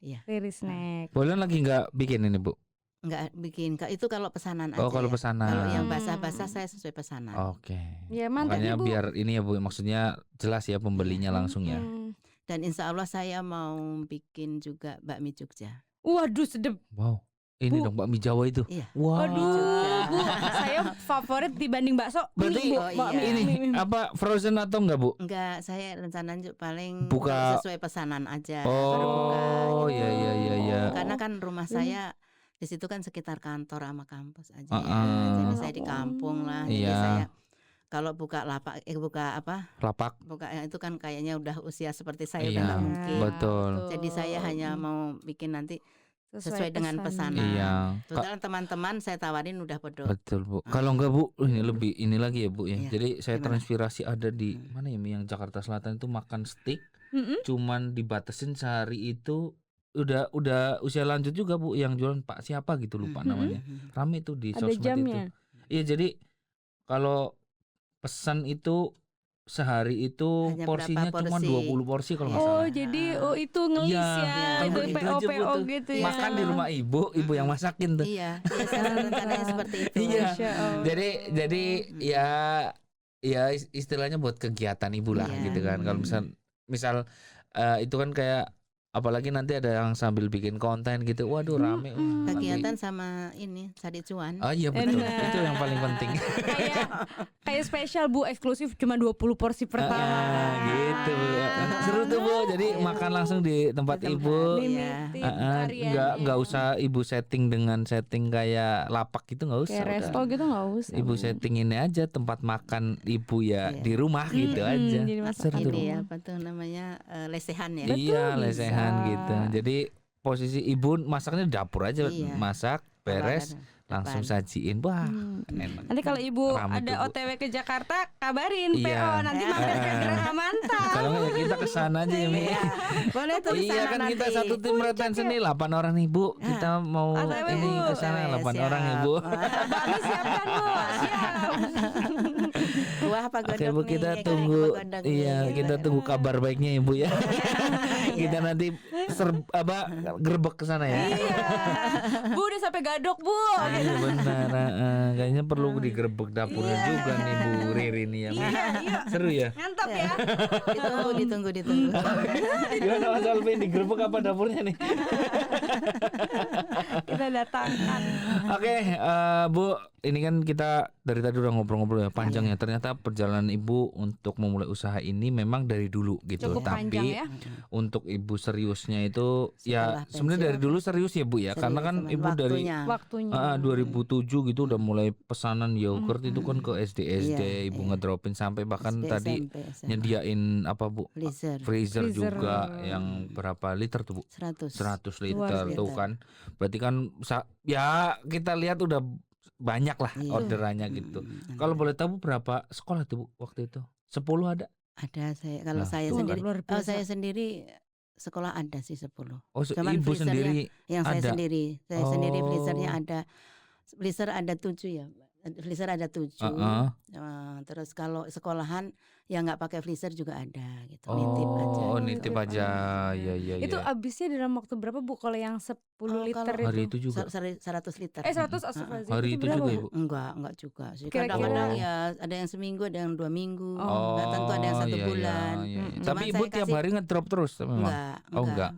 Iya. Riri Snack. Bolen lagi nggak bikin ini Bu? Nggak bikin, itu kalau pesanan aja. Oh, kalau ya. pesanan. Kalau yang basah-basah saya sesuai pesanan. Oke. Ya mantap Makanya nih Bu. biar ini ya Bu, maksudnya jelas ya pembelinya langsung ya. Dan insya Allah saya mau bikin juga bakmi Jogja. Waduh, sedep. Wow. Ini Bu. dong bakmi Jawa itu. Iya. Wow. Waduh, Bu, saya favorit dibanding bakso. Berarti ini apa frozen atau enggak Bu? Enggak, saya rencananya paling buka sesuai pesanan aja. Oh, buka, iya. Karena kan rumah saya di situ kan sekitar kantor sama kampus aja. Jadi saya di kampung lah. Jadi saya kalau buka lapak, buka apa? Lapak. Buka itu kan kayaknya udah usia seperti saya Iya, udah nggak mungkin. betul. Jadi saya hanya mau bikin nanti sesuai dengan pesanan. Iya. Total teman-teman saya tawarin udah podo. Betul Bu. Kalau enggak Bu, ini lebih ini lagi ya Bu ya. Iya. Jadi saya Gimana? terinspirasi ada di mana ya, yang Jakarta Selatan itu makan steak, cuman dibatasin sehari itu udah usia lanjut juga Bu, yang jualan Pak siapa gitu lupa namanya. Rame itu di Ada sosmed jamnya. itu. Iya, jadi kalau pesan itu sehari itu Hanya porsinya berapa cuma porsi? 20 porsi kalau nggak Oh, salah. jadi itu ngelis Iya, ya. Itu itu aja, Bu, PO tuh. gitu ya. Makan di rumah ibu yang masakin tuh. Iya, saya rencananya seperti itu. Iya. Masya Allah. Jadi ya istilahnya buat kegiatan ibu lah Iya. gitu kan. Kalau misal itu kan kayak apalagi nanti ada yang sambil bikin konten gitu. Waduh rame. Kegiatan sama ini cari cuan. Oh iya betul. Enak. Itu yang paling penting. kayak spesial Bu, eksklusif cuma 20 porsi pertama. Gitu Bu. Seru tuh Bu. Jadi makan langsung di tempat ibu. Limited Nggak usah ibu setting dengan setting kayak lapak gitu, nggak usah. kayak resto gitu nggak usah. Ibu setting ini aja tempat makan ibu ya di rumah gitu aja. Jadi masakan Seru. Ini apa tuh namanya lesehan ya. Iya, Betul, lesehan gitu. Jadi posisi ibu masaknya di dapur aja, Iya. masak, beres, langsung sajiin. Wah, enak. Nanti kalau ibu Rame ada tuh, Bu. OTW ke Jakarta, kabarin Iya. PO nanti mampir ke Geraha Mantap. Kalau nggak ya kita kesana aja ya Mi. Boleh tuh Iya kesana kan nanti. kita satu tim retention nih 8 orang nih Bu. Kita mau OTW, ini Bu. kesana OTW, 8 siap. orang ya Bu. Bakmi siapkan Bu, siap. Buah apa Oke godok Bu, nih, kita ya kan, tunggu. godok Iya, nih. kita tunggu kabar baiknya ya Bu ya. Kita nanti gerbek ke sana ya. Iya. Bu udah sampai Gadok Bu. Iya benar. Kayaknya perlu digerebek dapurnya juga nih Bu Riri nih ya. Bu. Iya. Seru ya. Mantap ya. Ditunggu. Gimana Mas Alvin, digerebek apa dapurnya nih? Kita datangkan. Oke, Bu, ini kan kita dari tadi udah ngobrol-ngobrol ya panjang ya. Ternyata perjalanan Ibu untuk memulai usaha ini memang dari dulu gitu. Cukup panjang Tapi ya. untuk Ibu seriusnya itu ya Setelah sebenarnya dari pensiun. dulu serius ya Bu ya. Karena kan Serius, Ibu dari waktunya. 2007 gitu udah mulai pesanan yogurt itu kan ke SD Iya, Ibu iya. ngedropin sampai bahkan SD, tadi SMP, SMA. nyediain apa Bu? Freezer Freezer Freezer. juga yang berapa liter tuh Bu? 100. 100 Luar liter tuh biasa. kan. Berarti kan ya kita lihat udah banyak lah Iya. orderannya gitu. Kalau boleh tahu Bu, berapa sekolah tuh Bu waktu itu? 10 ada? Ada saya kalau Nah, saya tuh sendiri. kan. Luar biasa. Saya sendiri sekolah ada sih 10. Oh, Cuman Ibu freezernya sendiri Yang saya ada? sendiri. Saya sendiri Oh. freezernya ada. Freezer ada 7 ya. Freezer ada 7. Heeh. Terus kalau sekolahan yang nggak pakai freezer juga ada gitu. Nitip aja. Oh, nitip Nitip aja. Ya ya Itu ya. habisnya dalam waktu berapa Bu kalau yang 10 Oh, liter kalau Hari itu? itu juga. 100 liter. 100 astagfirullahaladzim. Hari itu berapa, juga Bu? Ibu. Enggak juga sih. Kira-kira. Kadang-kadang ya ada yang seminggu, ada yang 2 minggu. Oh. Enggak tentu ada yang 1 iya, bulan. iya, iya. Cuman Tapi saya Ibu tiap kasih- hari ngedrop terus memang. Enggak.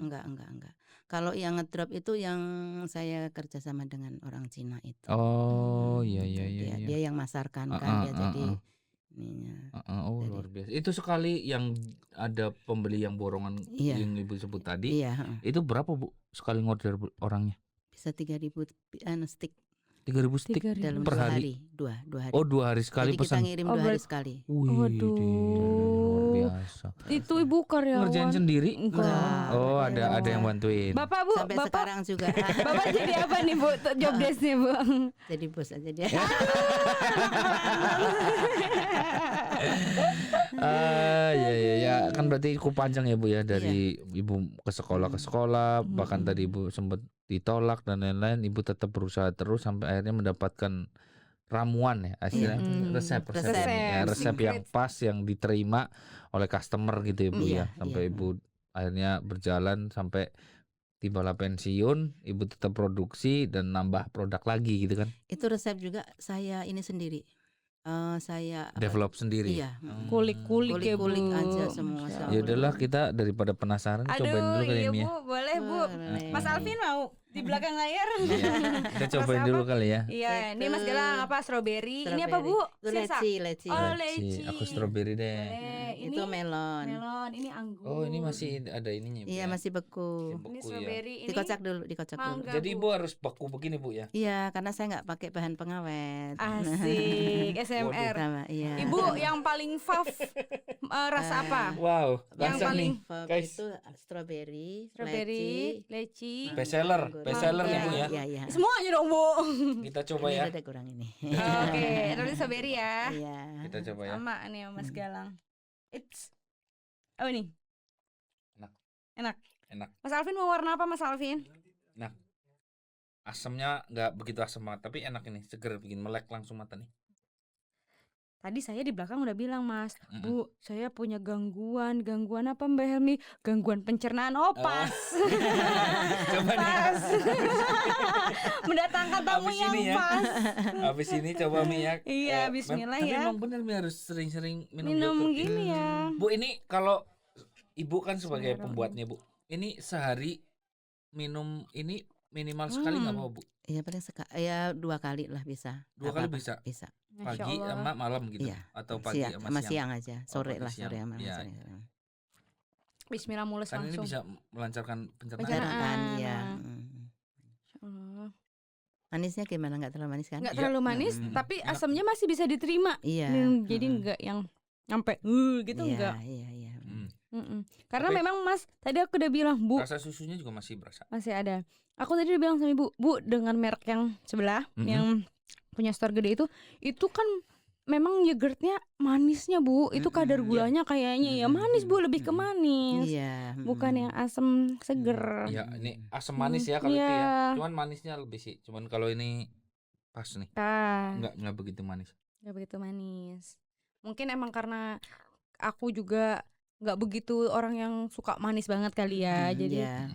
Kalau yang ngedrop itu yang saya kerja sama dengan orang Cina itu. Oh, iya iya Gitu. iya. Dia yang masarkan kan dia jadi ininya. Oh, luar biasa. Itu sekali yang ada pembeli yang borongan Iya. yang Ibu sebut tadi. Iya, Itu berapa Bu sekali ngorder orangnya? bisa 3.000 stick 3.000 stick 3.000. dalam per 2 hari. hari. 2 hari. Oh, 2 hari sekali Jadi kita pesan. ngirim Oh, 2 hari berarti- sekali. Wih, Waduh. luar biasa. Itu Ibu karyawan. Ngerjain sendiri? Enggak. Oh, ada yang bantuin. Bapak Bu, sampai Bapak sekarang juga. Bapak jadi apa nih Bu? Job desk-nya Bu? Jadi bos aja dia. Ya kan berarti cukup panjang ya Bu ya, dari Ibu ke sekolah bahkan tadi Ibu sempat ditolak dan lain-lain, Ibu tetap berusaha terus sampai akhirnya mendapatkan ramuan ya, hasilnya resep yang pas, yang diterima oleh customer gitu ya Bu ya, sampai Ibu akhirnya berjalan sampai tibalah pensiun, Ibu tetap produksi dan nambah produk lagi gitu kan. Itu resep juga saya ini sendiri. Saya develop sendiri. Iya. Kulik ya Bu. Kulik aja semua. Ya udahlah, kita daripada penasaran cobain dulu kali ya. Bu, boleh Bu. Mas Alvin mau di belakang layar. Kita cobain dulu kali ya. Iya, ini Mas Galang apa strawberry. Ini apa Bu? Leci. Oh, leci. Aku strawberry deh. Ini itu melon. Ini anggur. Oh, ini masih ada ininya. Iya, masih beku. Ini strawberry. Dikocok dulu. Jadi Ibu harus beku begini Bu ya? Iya, karena saya nggak pakai bahan pengawet. Asik, SMR. Iya. Ibu yang paling fav rasa apa? Wow, yang paling guys. Itu strawberry, leci, bestseller Ibu ya. Iya. Semuanya dong Bu. Kita coba ya. Ada kurang ini. Oke, terus strawberry ya. Iya. Kita coba ya. Sama nih Mas Galang. Oh ini. Enak. Mas Alvin mau warna apa Mas Alvin? Enak. Asamnya nggak begitu asam banget, tapi enak ini, seger, bikin melek langsung mata nih. Tadi saya di belakang udah bilang Mas, Bu, saya punya gangguan apa Mbak Helmi? Gangguan pencernaan. Oh pas. Coba pas. Mendatangkan tamu yang pas. Habis ini coba Mi ya. Iya, bismillah tapi ya. memang benar Mi harus sering-sering minum gini ya. Bu, ini kalau Ibu kan sebagai pembuatnya Bu, ini sehari minum ini minimal sekali nggak apa Bu? Iya, paling ya 2 kali lah bisa. 2 kali bisa. Bisa. Pagi sama malam gitu, iya. Atau pagi sama siang aja, sore lah, sore sama ya. Bismillah mulus Karena langsung. ini bisa melancarkan pencernaan. Pencernaan ya. Manisnya gimana? Nggak terlalu manis kan? Nggak terlalu manis, tapi asamnya masih bisa diterima. Iya. Jadi nggak yang sampai gitu enggak. Iya. Karena memang Mas, tadi aku udah bilang Bu, rasa susunya juga masih berasa. Masih ada. Aku tadi udah bilang sama Ibu, Bu, dengan merek yang sebelah, yang punya store gede itu kan memang yogurtnya manisnya Bu, itu kadar gulanya kayaknya ya manis Bu, lebih ke manis. Iya. Bukan yang asam seger. Ya ini asam manis ya kalau itu ya. Cuman manisnya lebih sih. Cuman kalau ini pas nih. Enggak begitu manis. Enggak begitu manis. Mungkin emang karena aku juga nggak begitu orang yang suka manis banget kali ya, jadi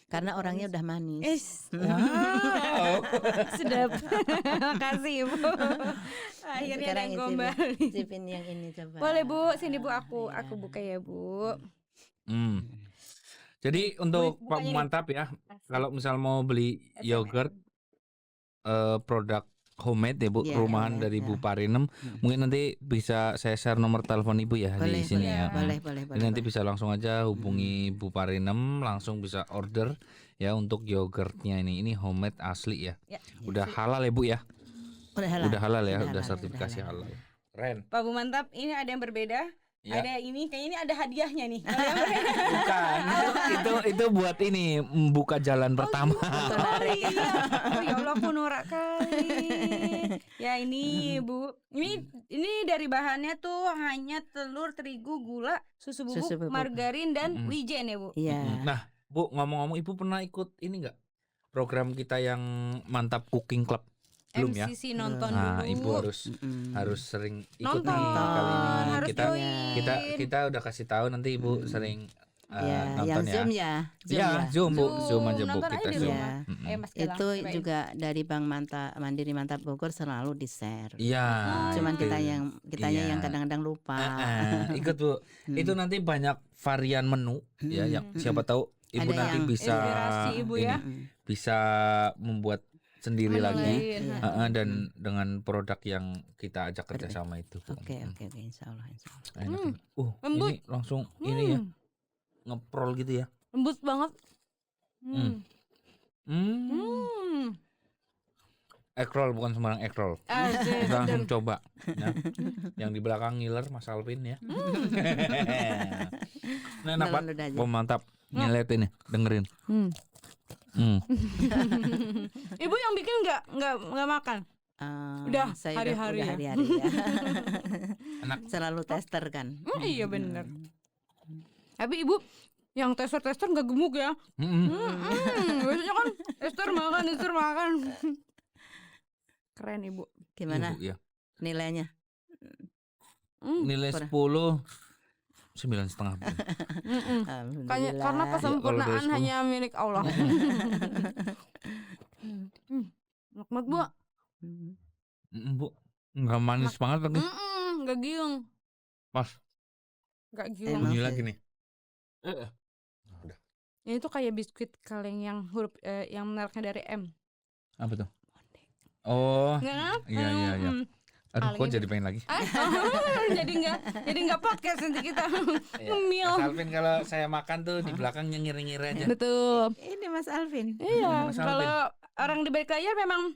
karena orangnya udah manis. Wow. Sedap. Makasih Bu. Akhirnya ada yang kembali. Cipin yang ini coba. Boleh Bu, sini Bu, aku buka ya Bu. Jadi untuk Pak Mantap ya, kalau misal mau beli yogurt produk homemade ya Bu, rumahan dari Bu Parinem, mungkin nanti bisa saya share nomor telepon Ibu ya di sini ya. Boleh. Nanti bisa langsung aja hubungi Bu Parinem, langsung bisa order ya untuk yogurtnya ini. Ini homemade asli ya. Udah halal ya Bu ya. Udah halal ya, udah sertifikasi halal. Keren. Pak Bu Mantap, ini ada yang berbeda. Ya. Ada ini, kayaknya ini ada hadiahnya nih. Bukan, itu buat ini membuka jalan pertama. Oh ya Allah, aku norak kali. Ya ini Bu, ini dari bahannya tuh hanya telur, terigu, gula, susu bubuk, margarin dan wijen ya Bu. Iya. Nah Bu, ngomong-ngomong, Ibu pernah ikut ini nggak program kita yang Mantap Cooking Club? Belum ya? MCC nonton nah, dulu. Ibu harus sering ikut nonton nih kali ini. Harus Kita udah kasih tahu, nanti Ibu sering nonton yang ya. Zoom ya. Zoom aja Bu, kita Zoom. Itu juga dari Bank Mandiri Mantap Bogor selalu di-share. Iya. Cuman kitanya yang kadang-kadang lupa. Ikut Bu. Itu nanti banyak varian menu ya, yang siapa tahu Ibu ada nanti bisa Ibu ya. Bisa membuat sendiri lagi dan dengan produk yang kita ajak kerjasama itu. Oke, insya Allah. Enak. Ini langsung ini ya ngeprol gitu ya. Lembut banget. Ekrol bukan sembarang ekrol. Kita langsung coba ya. Yang di belakang ngiler Mas Alvin ya. Nah, enak banget. Mantap. Ngeliatin nih, dengerin. Ibu yang bikin nggak makan? Udah hari-hari ya. Enak. Selalu tester kan. Iya bener. Tapi ibu yang tester nggak gemuk ya? Biasanya kan tester makan. Keren ibu. Gimana? Ibu, ya. Nilainya? Nilai 10 9,5. Karena kesempurnaan hanya milik Allah. Enak banget bu. Bu, nggak manis banget lagi. Nggak giung. Pas. Nggak giung. Bunyi lagi nih. Udah. Ini tuh kayak biskuit kaleng yang huruf yang mereknya dari M. Apa tuh? Oh, Nggak? iya. Aduh, kok jadi pengen lagi? jadi nggak podcast nanti kita ngemil. Mas Alvin kalau saya makan tuh di belakang nyengir-nyengir aja. Betul. Ini Mas Alvin. Iya. Kalau orang di balik layar memang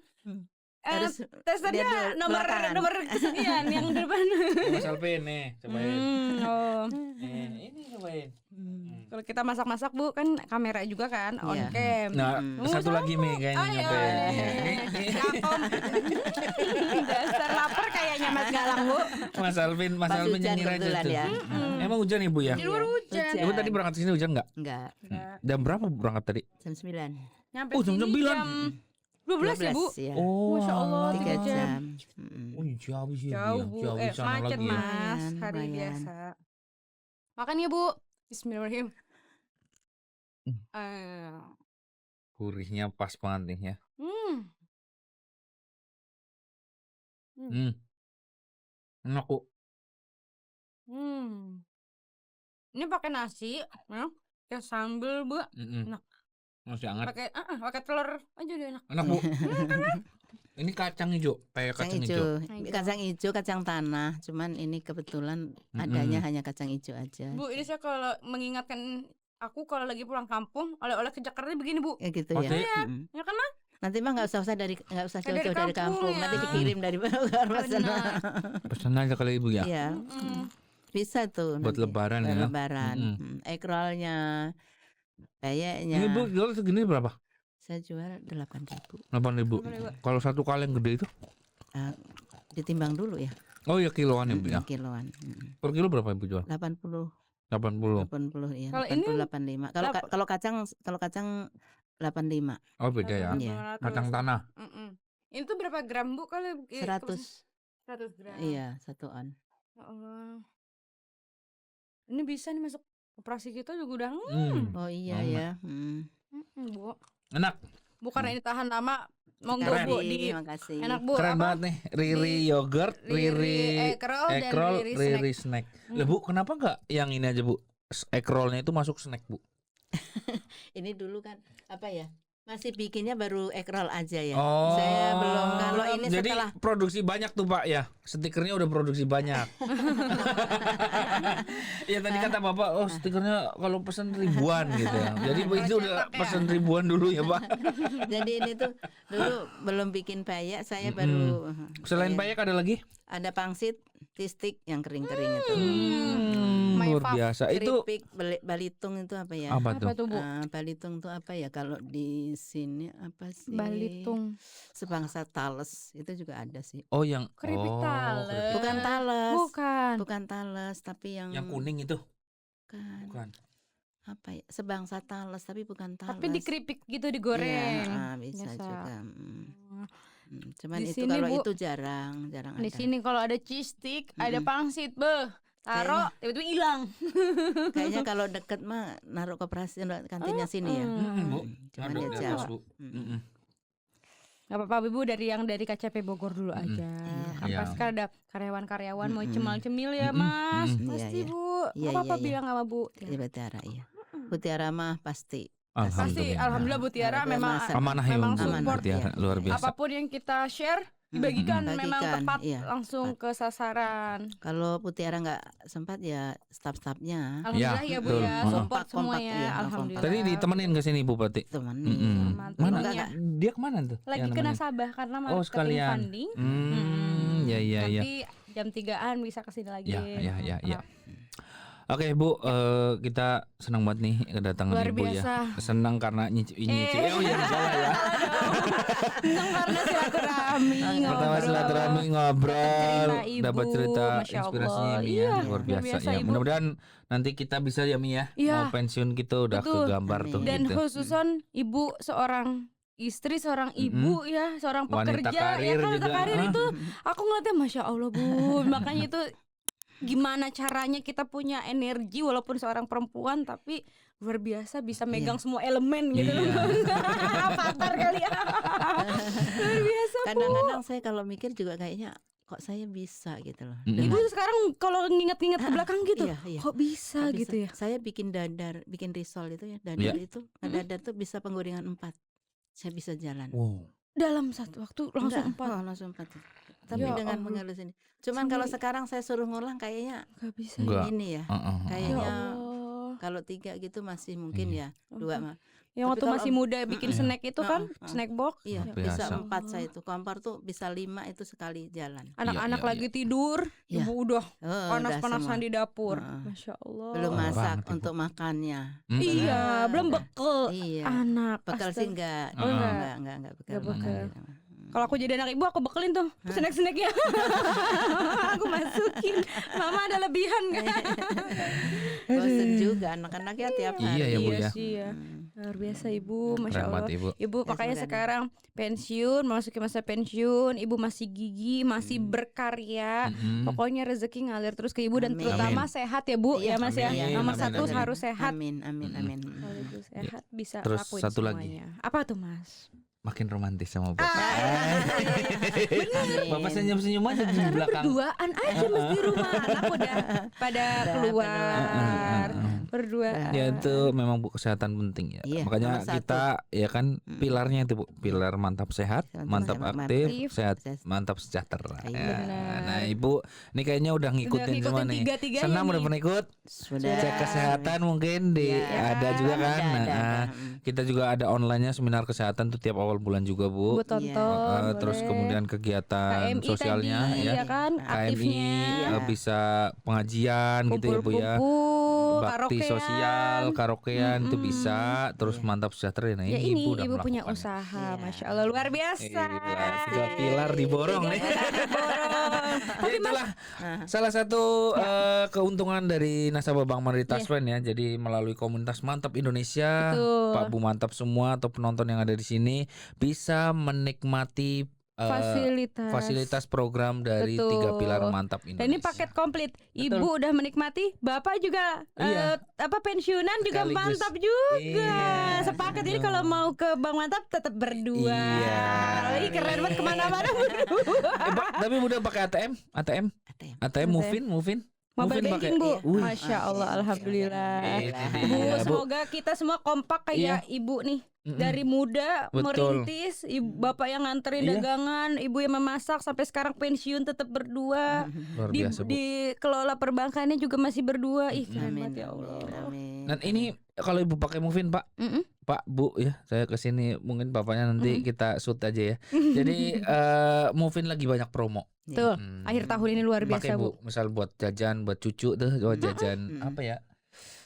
harus testernya nomor kesekian yang depan. Mas Alvin nih, cobain. Ini cobain. Kalau kita masak-masak bu kan kamera juga kan on cam. Nah satu lagi nih kayaknya nyobain. Dasar lapar kayaknya Mas Galang bu. Mas Alvin nyengir aja tuh. Emang hujan ibu ya? Di luar hujan. Ibu tadi berangkat sini hujan nggak? Enggak. Jam berapa berangkat tadi? Jam 9. Nyampe jam 9. Jam 12 ya bu? Ya. Oh, Masya Allah 3 jam. Oh jauh sih. Jauh bu. Macet lagi mas. Hari biasa. Makan ya bu. Bismillahirrahmanirrahim. Gurihnya pas banget nih ya. Enak bu. Ini pakai nasi, ya, kayak sambal bu. Enak. Masih hangat. Pakai telur aja udah enak. Enak bu. Ini kacang hijau, kayak kacang hijau. Kacang hijau, kacang tanah. Cuman ini kebetulan adanya hanya kacang hijau aja. Bu, ini saya kalau mengingatkan aku kalau lagi pulang kampung, oleh-oleh ke Jakarta begini bu. Ya gitu ya. Ya kan mah? Nanti mah nggak usah jauh-jauh dari kampung. Nanti dikirim dari sana. Pesan aja kalau ibu ya. Iya. Bisa tuh. Buat lebaran ya. Lebaran. Ekrolnya, kayaknya. Ini bu jual segini berapa? Saya jual 8.000. 8.000. Kalau satu kaleng gede itu? Ditimbang dulu ya. Oh ya kiloan ya bu ya. Kiloan. Per kilo berapa ibu jual? 80 ya. Kalau 85. Kalau kacang 85. Oh beda ya. Iya. Kacang tanah. Ini tuh berapa gram bu kalau 100 gram? Iya, 1 on. Ya Allah. Ini bisa nih masuk operasi kita juga udah. Oh iya ya. Bu. Enak. Bukan ini tahan lama. Monggo bu di. Makasih. Enak bu. Keren banget nih. Riri yogurt, Riri ekrol, Riri snack. Lah bu, kenapa nggak yang ini aja bu? Ekrolnya itu masuk snack bu. Ini dulu kan apa ya? Masih bikinnya baru ekrol aja ya. Oh, saya belum. Kalau ini jadi setelah produksi banyak tuh Pak ya. Stikernya udah produksi banyak. Ya tadi kata Bapak, oh stikernya kalau pesan ribuan gitu ya. Jadi itu udah pesan ribuan dulu ya Pak. Jadi ini tuh dulu belum bikin payak, saya baru. Selain payak ada lagi? Ada pangsit, tistik yang kering-kering itu. Luar biasa. Itu balitung itu apa ya? Apa tuh Bu? Balitung itu apa ya? Kalau di sini apa sih? Balitung. Sebangsa tales itu juga ada sih. Oh yang keripik tales. Bukan tales. Bukan tales tapi yang kuning itu. Bukan. Apa ya? Sebangsa tales tapi bukan tales. Tapi dikeripik gitu digoreng. Ya, bisa juga. Cuman di itu kalau itu jarang di ada. Di sini kalau ada cheese stick, ada pangsit, taruh tiba-tiba hilang. Kayaknya kalau deket mah naruh koperasi kantinnya sini ya. Bu. Cuman ya jauh. Gak apa-apa Ibu, dari KCP Bogor dulu aja. Apa sekarang ada karyawan-karyawan mau cemil-cemil ya Mas. Pasti Bu. Apa bilang sama Bu? Iya Butiara iya. Butiara mah pasti. Alhamdulillah Bu Tiara memang amanah memang support Tiara, luar biasa. Apapun yang kita share dibagikan memang tepat langsung ke sasaran. Kalau Putiara nggak sempat ya staf-stafnya. Alhamdulillah ya Bu ya, support semuanya. Alhamdulillah. Tadi ditemenin ke sini Bupati. Temenin. Mana dia kemana tuh? Lagi ke nasabah karena mau sekalian funding. Ya. Nanti jam 3-an bisa kesini lagi. Ya. Oke Bu, kita senang banget nih kedatangan luar Ibu biasa. ya. Senang karena nyicip. Oh ya salah ya. Senang karena silaturahmi. Pertama silaturahmi ngobrol, dapat cerita inspirasinya Mi ya. Luar biasa ya. Mudah-mudahan nanti kita bisa ya Mi ya. Mau pensiun kita udah kegambar tuh. Dan gitu. khususan Ibu seorang istri, seorang ibu ya, seorang pekerja ya kan, wanita karir itu aku ngeliatnya Masya Allah Bu. Makanya itu gimana caranya kita punya energi walaupun seorang perempuan tapi luar biasa bisa megang semua elemen gitu loh. Pakar kali ya. Luar biasa Bu. Kadang-kadang saya kalau mikir juga kayaknya kok saya bisa gitu loh. Ibu sekarang kalau nginget-nginget ke belakang gitu, kok bisa gitu ya. Saya bikin bikin risol itu ya, dadar itu, dadar tuh bisa penggorengan 4. Saya bisa jalan. Wow. Dalam satu waktu langsung 4. Langsung 4. Tapi dengan mengelus ini. Cuman kalau sekarang saya suruh ngulang kayaknya nggak bisa. Ini ya. Kayaknya kalau 3 gitu masih mungkin ya. 2 mah. Yang waktu masih muda bikin snack itu kan, snack box. Iya, bisa 4 saya itu. Kompor tuh bisa 5 itu sekali jalan. Anak-anak lagi tidur, Ibu udah panas-panasan di dapur. Masya Allah. Belum masak untuk makannya. Iya, belum bekel anak. Bekal sih enggak bekal. Kalau aku jadi anak ibu aku bekelin tuh snack-snacknya. Aku masukin. Mama ada lebihan kan? Bosen juga anak-anaknya tiap hari. Iya ya Bu ya. Iya. Luar biasa Ibu, Masya Allah. Ibu makanya sekarang pensiun, memasuki masa pensiun, Ibu masih gigih, masih berkarya. Pokoknya rezeki ngalir terus ke Ibu dan terutama sehat ya Bu, ya Mas ya. Nomor 1 harus sehat. Amin. Kalau Ibu sehat bisa terus lakuin satu semuanya. Apa tuh Mas? Makin romantis sama Bapak. Bapak senyum-senyum aja di belakang. Berduaan aja Mas di rumah. Anak udah pada keluar. Berduaan. Ya itu memang Bu kesehaatan penting ya. Makanya kita ya kan pilarnya itu Bu, pilar mantap sehat, mantap aktif, sehat, mantap sejahtera. Nah Ibu ini kayaknya udah ngikutin semua nih. Senang udah pernah ikut? Cek kesehatan mungkin ada juga kan. Nah, kita juga ada online-nya seminar kesehatan tuh tiap awal bulan juga Bu. Terus kemudian kegiatan KMI sosialnya tadi, ya kan, KMI bisa pengajian gitu ya Bu ya. Bakti sosial, karaokean itu bisa, terus mantap sejahtera. Nah, ini Ibu punya usaha, Masya Allah luar biasa. 3 pilar diborong nih. Ya itulah salah satu keuntungan dari nasabah Bank Mandiri Taspen ya. Jadi melalui komunitas Mantap Indonesia, Pak Bu Mantap semua atau penonton yang ada di sini bisa menikmati fasilitas program dari 3 pilar Mantap Indonesia. Dan ini paket komplit. Ibu udah menikmati, Bapak juga pensiunan juga mantap juga. Sepaket ini kalau mau ke Bank Mantap tetap berdua. Iya. Keren banget kemana-mana berdua. Tapi udah pakai ATM, Movin. Mobile banking Bu. Masya Allah, alhamdulillah. Bu, semoga kita semua kompak kayak Ibu nih. Dari muda merintis, Bapak yang nganterin dagangan, Ibu yang memasak sampai sekarang pensiun tetap berdua. Di kelola perbankannya juga masih berdua. Keren banget ya Allah. Dan ini kalau Ibu pakai Movin Pak, Pak Bu ya, saya kesini mungkin bapaknya nanti kita shoot aja ya. Jadi Movin lagi banyak promo. Tuh, akhir tahun ini luar biasa Bu. Misal buat jajan, buat cucu tuh, buat jajan apa ya?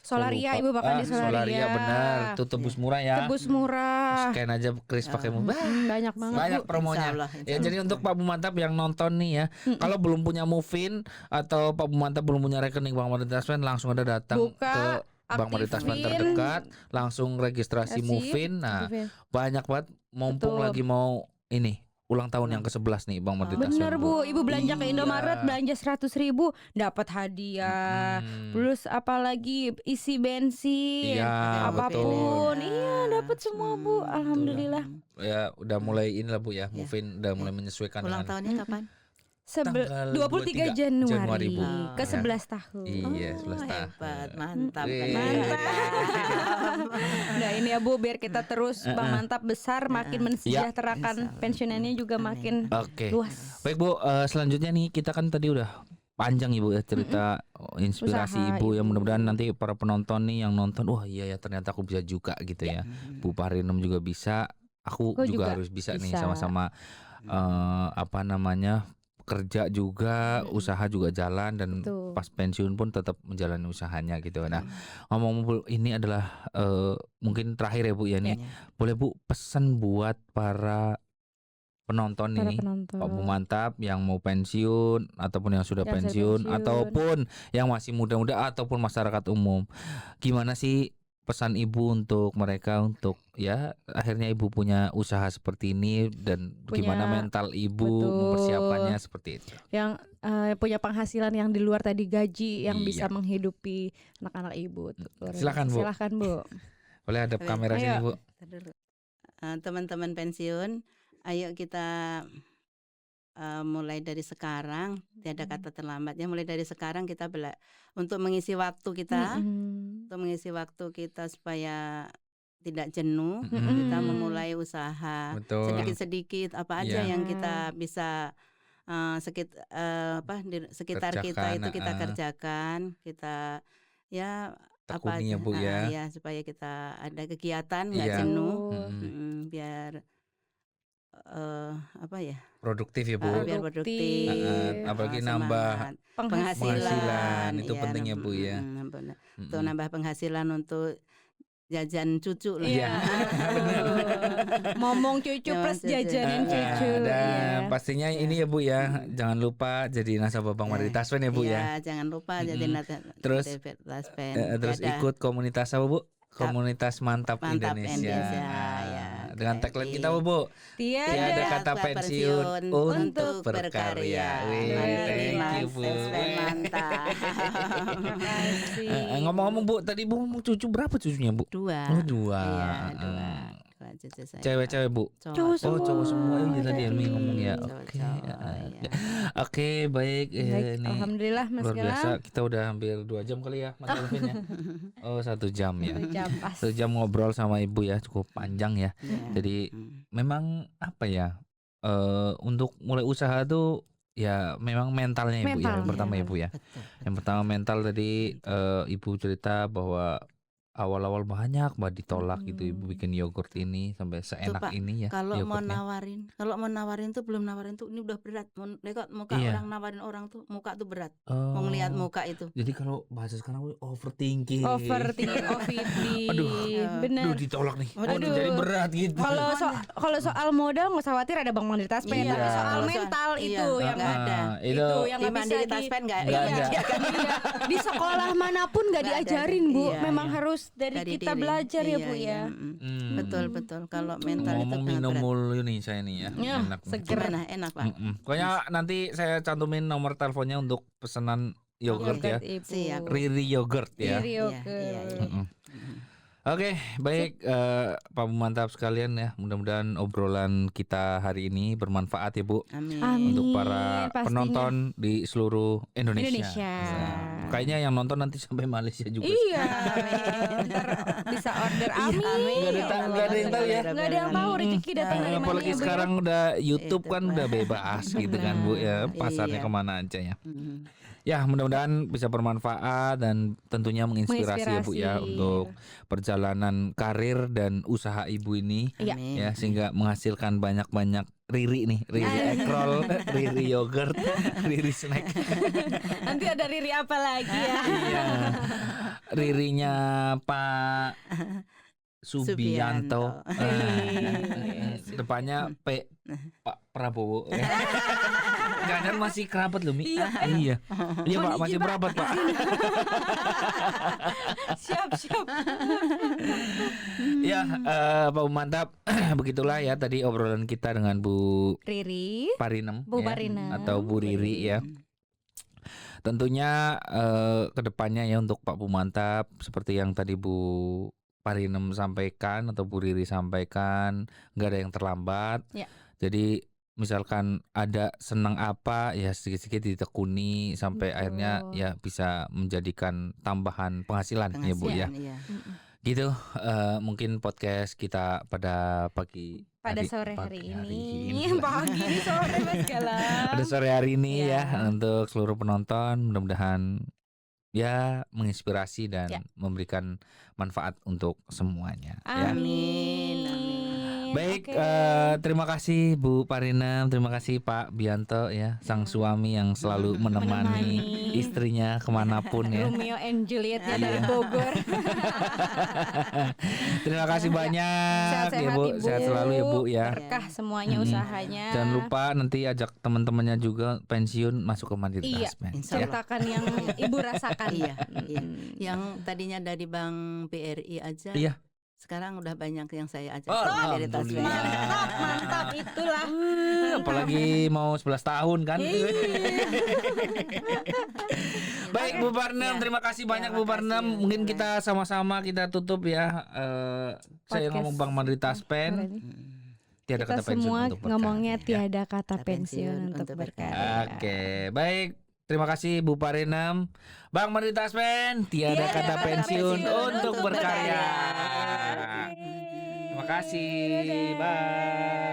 Solaria Ibu makan di Solaria. Benar, tuh tebus murah ya. Tebus murah. Scan aja Kris pakai Movin. Banyak banget. Banyak promonya. Ya jadi untuk Pak Bu Mantap yang nonton nih ya, kalau belum punya Movin atau Pak Bu Mantap belum punya rekening Bank Mandiri Taspen, langsung ada datang ke Bank Mandiri Taspen terdekat, langsung registrasi Movin. Nah, banyak banget mumpung lagi mau ini ulang tahun yang ke-11 nih Bang Mandiri Taspen. Bener Bu, Ibu belanja ke Indomaret belanja 100.000 dapat hadiah. Plus apalagi isi bensin, apapun. Iya, dapat semua Bu. Alhamdulillah. Ya udah mulai inilah Bu ya, Movin udah mulai menyesuaikan ulang tahunnya kapan? Tanggal 23 Januari, Bu. ke 11 tahun. Iya, 11 tahun. Hebat, mantap. Nah ini ya Bu, biar kita terus mantap besar, makin mensejahterakan pensiunannya juga makin luas. Baik Bu, selanjutnya nih kita kan tadi udah panjang Ibu ya cerita inspirasi Usaha Ibu, yang mudah-mudahan nanti para penonton nih yang nonton, wah iya ya ternyata aku bisa juga gitu ya. Bu Parinem juga bisa, aku juga harus bisa nih, sama-sama kerja juga, usaha juga jalan, dan pas pensiun pun tetap menjalani usahanya gitu. Nah, ngomong-ngomong Bu, ini adalah mungkin terakhir ya Bu ya nih. Boleh Bu pesan buat para penonton nih, Pak Bu Mantap yang mau pensiun ataupun yang sudah pensiun ataupun yang masih muda-muda ataupun masyarakat umum. Gimana sih pesan Ibu untuk mereka, untuk ya akhirnya Ibu punya usaha seperti ini, dan gimana mental Ibu mempersiapkannya seperti itu. Yang punya penghasilan yang di luar tadi gaji, yang bisa menghidupi anak-anak Ibu. Silakan Bu. Silakan Bu. Boleh hadap kamera sini Bu. Teman-teman pensiun, ayo kita mulai dari sekarang, tiada kata terlambat ya. Mulai dari sekarang kita untuk mengisi waktu kita, supaya tidak jenuh. Kita memulai usaha sedikit-sedikit, apa aja yang kita bisa di sekitar kita itu kita kerjakan, kita ya tekuni ya Bu ya. Ya supaya kita ada kegiatan nggak jenuh, biar produktif ya Bu. Biar produktif, apalagi nambah penghasilan itu penting ya Bu ya. Untuk nambah penghasilan untuk jajan cucu lah. Iya. Momong cucu plus jajanin cucu. Dan pastinya ini ya Bu ya, jangan lupa jadi nasabah Bank Mandiri Taspen ya Bu ya. Jangan lupa jadi nasabah Taspen. Terus ikut komunitas apa Bu? Komunitas Mantap Indonesia. Dengan tagline kita Bu, tiada kata pensiun untuk berkarya. Thank you Bu. Ngomong-ngomong Bu, tadi Bu ngomong cucu, berapa cucunya Bu? 2. Oh 2. Cewek-cewek Bu? Cowok semua. Cowok semua. Ini tadi Elmi ngomong ya. Oke, baik. Ini Alhamdulillah Mas luar biasa. Kita udah hampir 2 jam kali ya Mas Elvin ya. Oh 1 jam ya. 1 jam ngobrol sama Ibu ya, cukup panjang ya. Jadi memang apa ya, untuk mulai usaha tuh ya memang mentalnya Ibu ya. Yang pertama Ibu ya. Yang pertama mental, tadi Ibu cerita bahwa awal-awal banyak ditolak gitu Ibu bikin yogurt ini sampai seenak Pak, ini ya. Kalau mau nawarin tuh belum nawarin tuh ini udah berat. Lihat muka orang, nawarin orang tuh muka tuh berat. Mau ngelihat muka itu. Jadi kalau bahasa sekarang overthinking. Overthinking. Aduh, benar. Ditolak nih. Jadi berat gitu. Kalau soal modal nggak usah khawatir, ada Bank Mandiri Taspen. Tapi soal mental itu yang nggak ada. Itu yang nggak bisa Taspen nggak ada. Di sekolah manapun nggak diajarin Bu. Memang harus dari kita diri. Belajar ya Bu ya. Betul. Kalau mental ngomong itu minum mulu ini saya nih ya. Enak. Seger. Enak Pak. Pokoknya nanti saya cantumin nomor teleponnya untuk pesanan yogurt ya. Siap. Riri yogurt ya. Riri yogurt. Oke, baik Pak Bu Mantap sekalian ya. Mudah-mudahan obrolan kita hari ini bermanfaat ya Bu. Amin. Untuk para penonton di seluruh Indonesia. Kayaknya yang nonton nanti sampai Malaysia juga. Iya. Ntar bisa order. Amin. Gak ada yang tahu ya. Gak ada yang tahu rezeki datang dari mana. Apalagi sekarang udah YouTube kan udah bebas gitu kan Bu ya. Pasarnya kemana aja ya. Ya mudah-mudahan bisa bermanfaat dan tentunya menginspirasi ya Bu ya, untuk perjalanan karir dan usaha Ibu ini ya, sehingga menghasilkan banyak-banyak Riri nih, Riri ekrol, Riri yogurt, Riri snack. Nanti ada Riri apa lagi ya? Iya. Ririnya Pak Subianto. Depannya Pak Prabowo. Jangan masih kerabat loh Mi. Iya Pak, masih kerabat Pak. Siap. Ya Pak Bu Mantap, begitulah ya tadi obrolan kita dengan Bu Riri Parinem, Bu Parinem atau Bu Riri ya. Tentunya kedepannya ya untuk Pak Bu Mantap, seperti yang tadi Bu Parinem sampaikan atau Bu Riri sampaikan, nggak ada yang terlambat. Jadi misalkan ada senang apa ya sedikit-sedikit ditekuni sampai akhirnya ya bisa menjadikan tambahan penghasilan ya Bu ya. Iya. Gitu mungkin podcast kita pada sore hari ini. Pagi sore Mas Galang. Pada sore hari ini ya untuk seluruh penonton, mudah-mudahan ya menginspirasi dan memberikan manfaat untuk semuanya. Amin. Ya. Baik, terima kasih Bu Parinem, terima kasih Pak Bianto ya, sang suami yang selalu menemani istrinya kemanapun ya. Romeo and Juliet dari Bogor. Terima kasih banyak sehat-sehat ya Bu, Ibu. Sehat selalu ya Bu ya. Berkah semuanya usahanya. Jangan lupa nanti ajak teman-temannya juga pensiun masuk ke Mandiri Taspen. Ceritakan yang Ibu rasakan. Iya. Yang tadinya dari Bank BRI aja. Iya. Sekarang udah banyak yang saya ajak Mandiri Taspen. Mantap itulah. Apalagi mau 11 tahun kan. Baik Bu Parnem, terima kasih banyak Bu Parnem. Mungkin kita sama-sama kita tutup ya. Saya ngomong Bank Mandiri Taspen. Tiada kata pensiun semua untuk ngomongnya tiada kata pensiun untuk berkarya. Oke, baik. Terima kasih Bu Parinem. Bank Mandiri Taspen, tiada kata pensiun untuk berkarya. Terima kasih. Bye.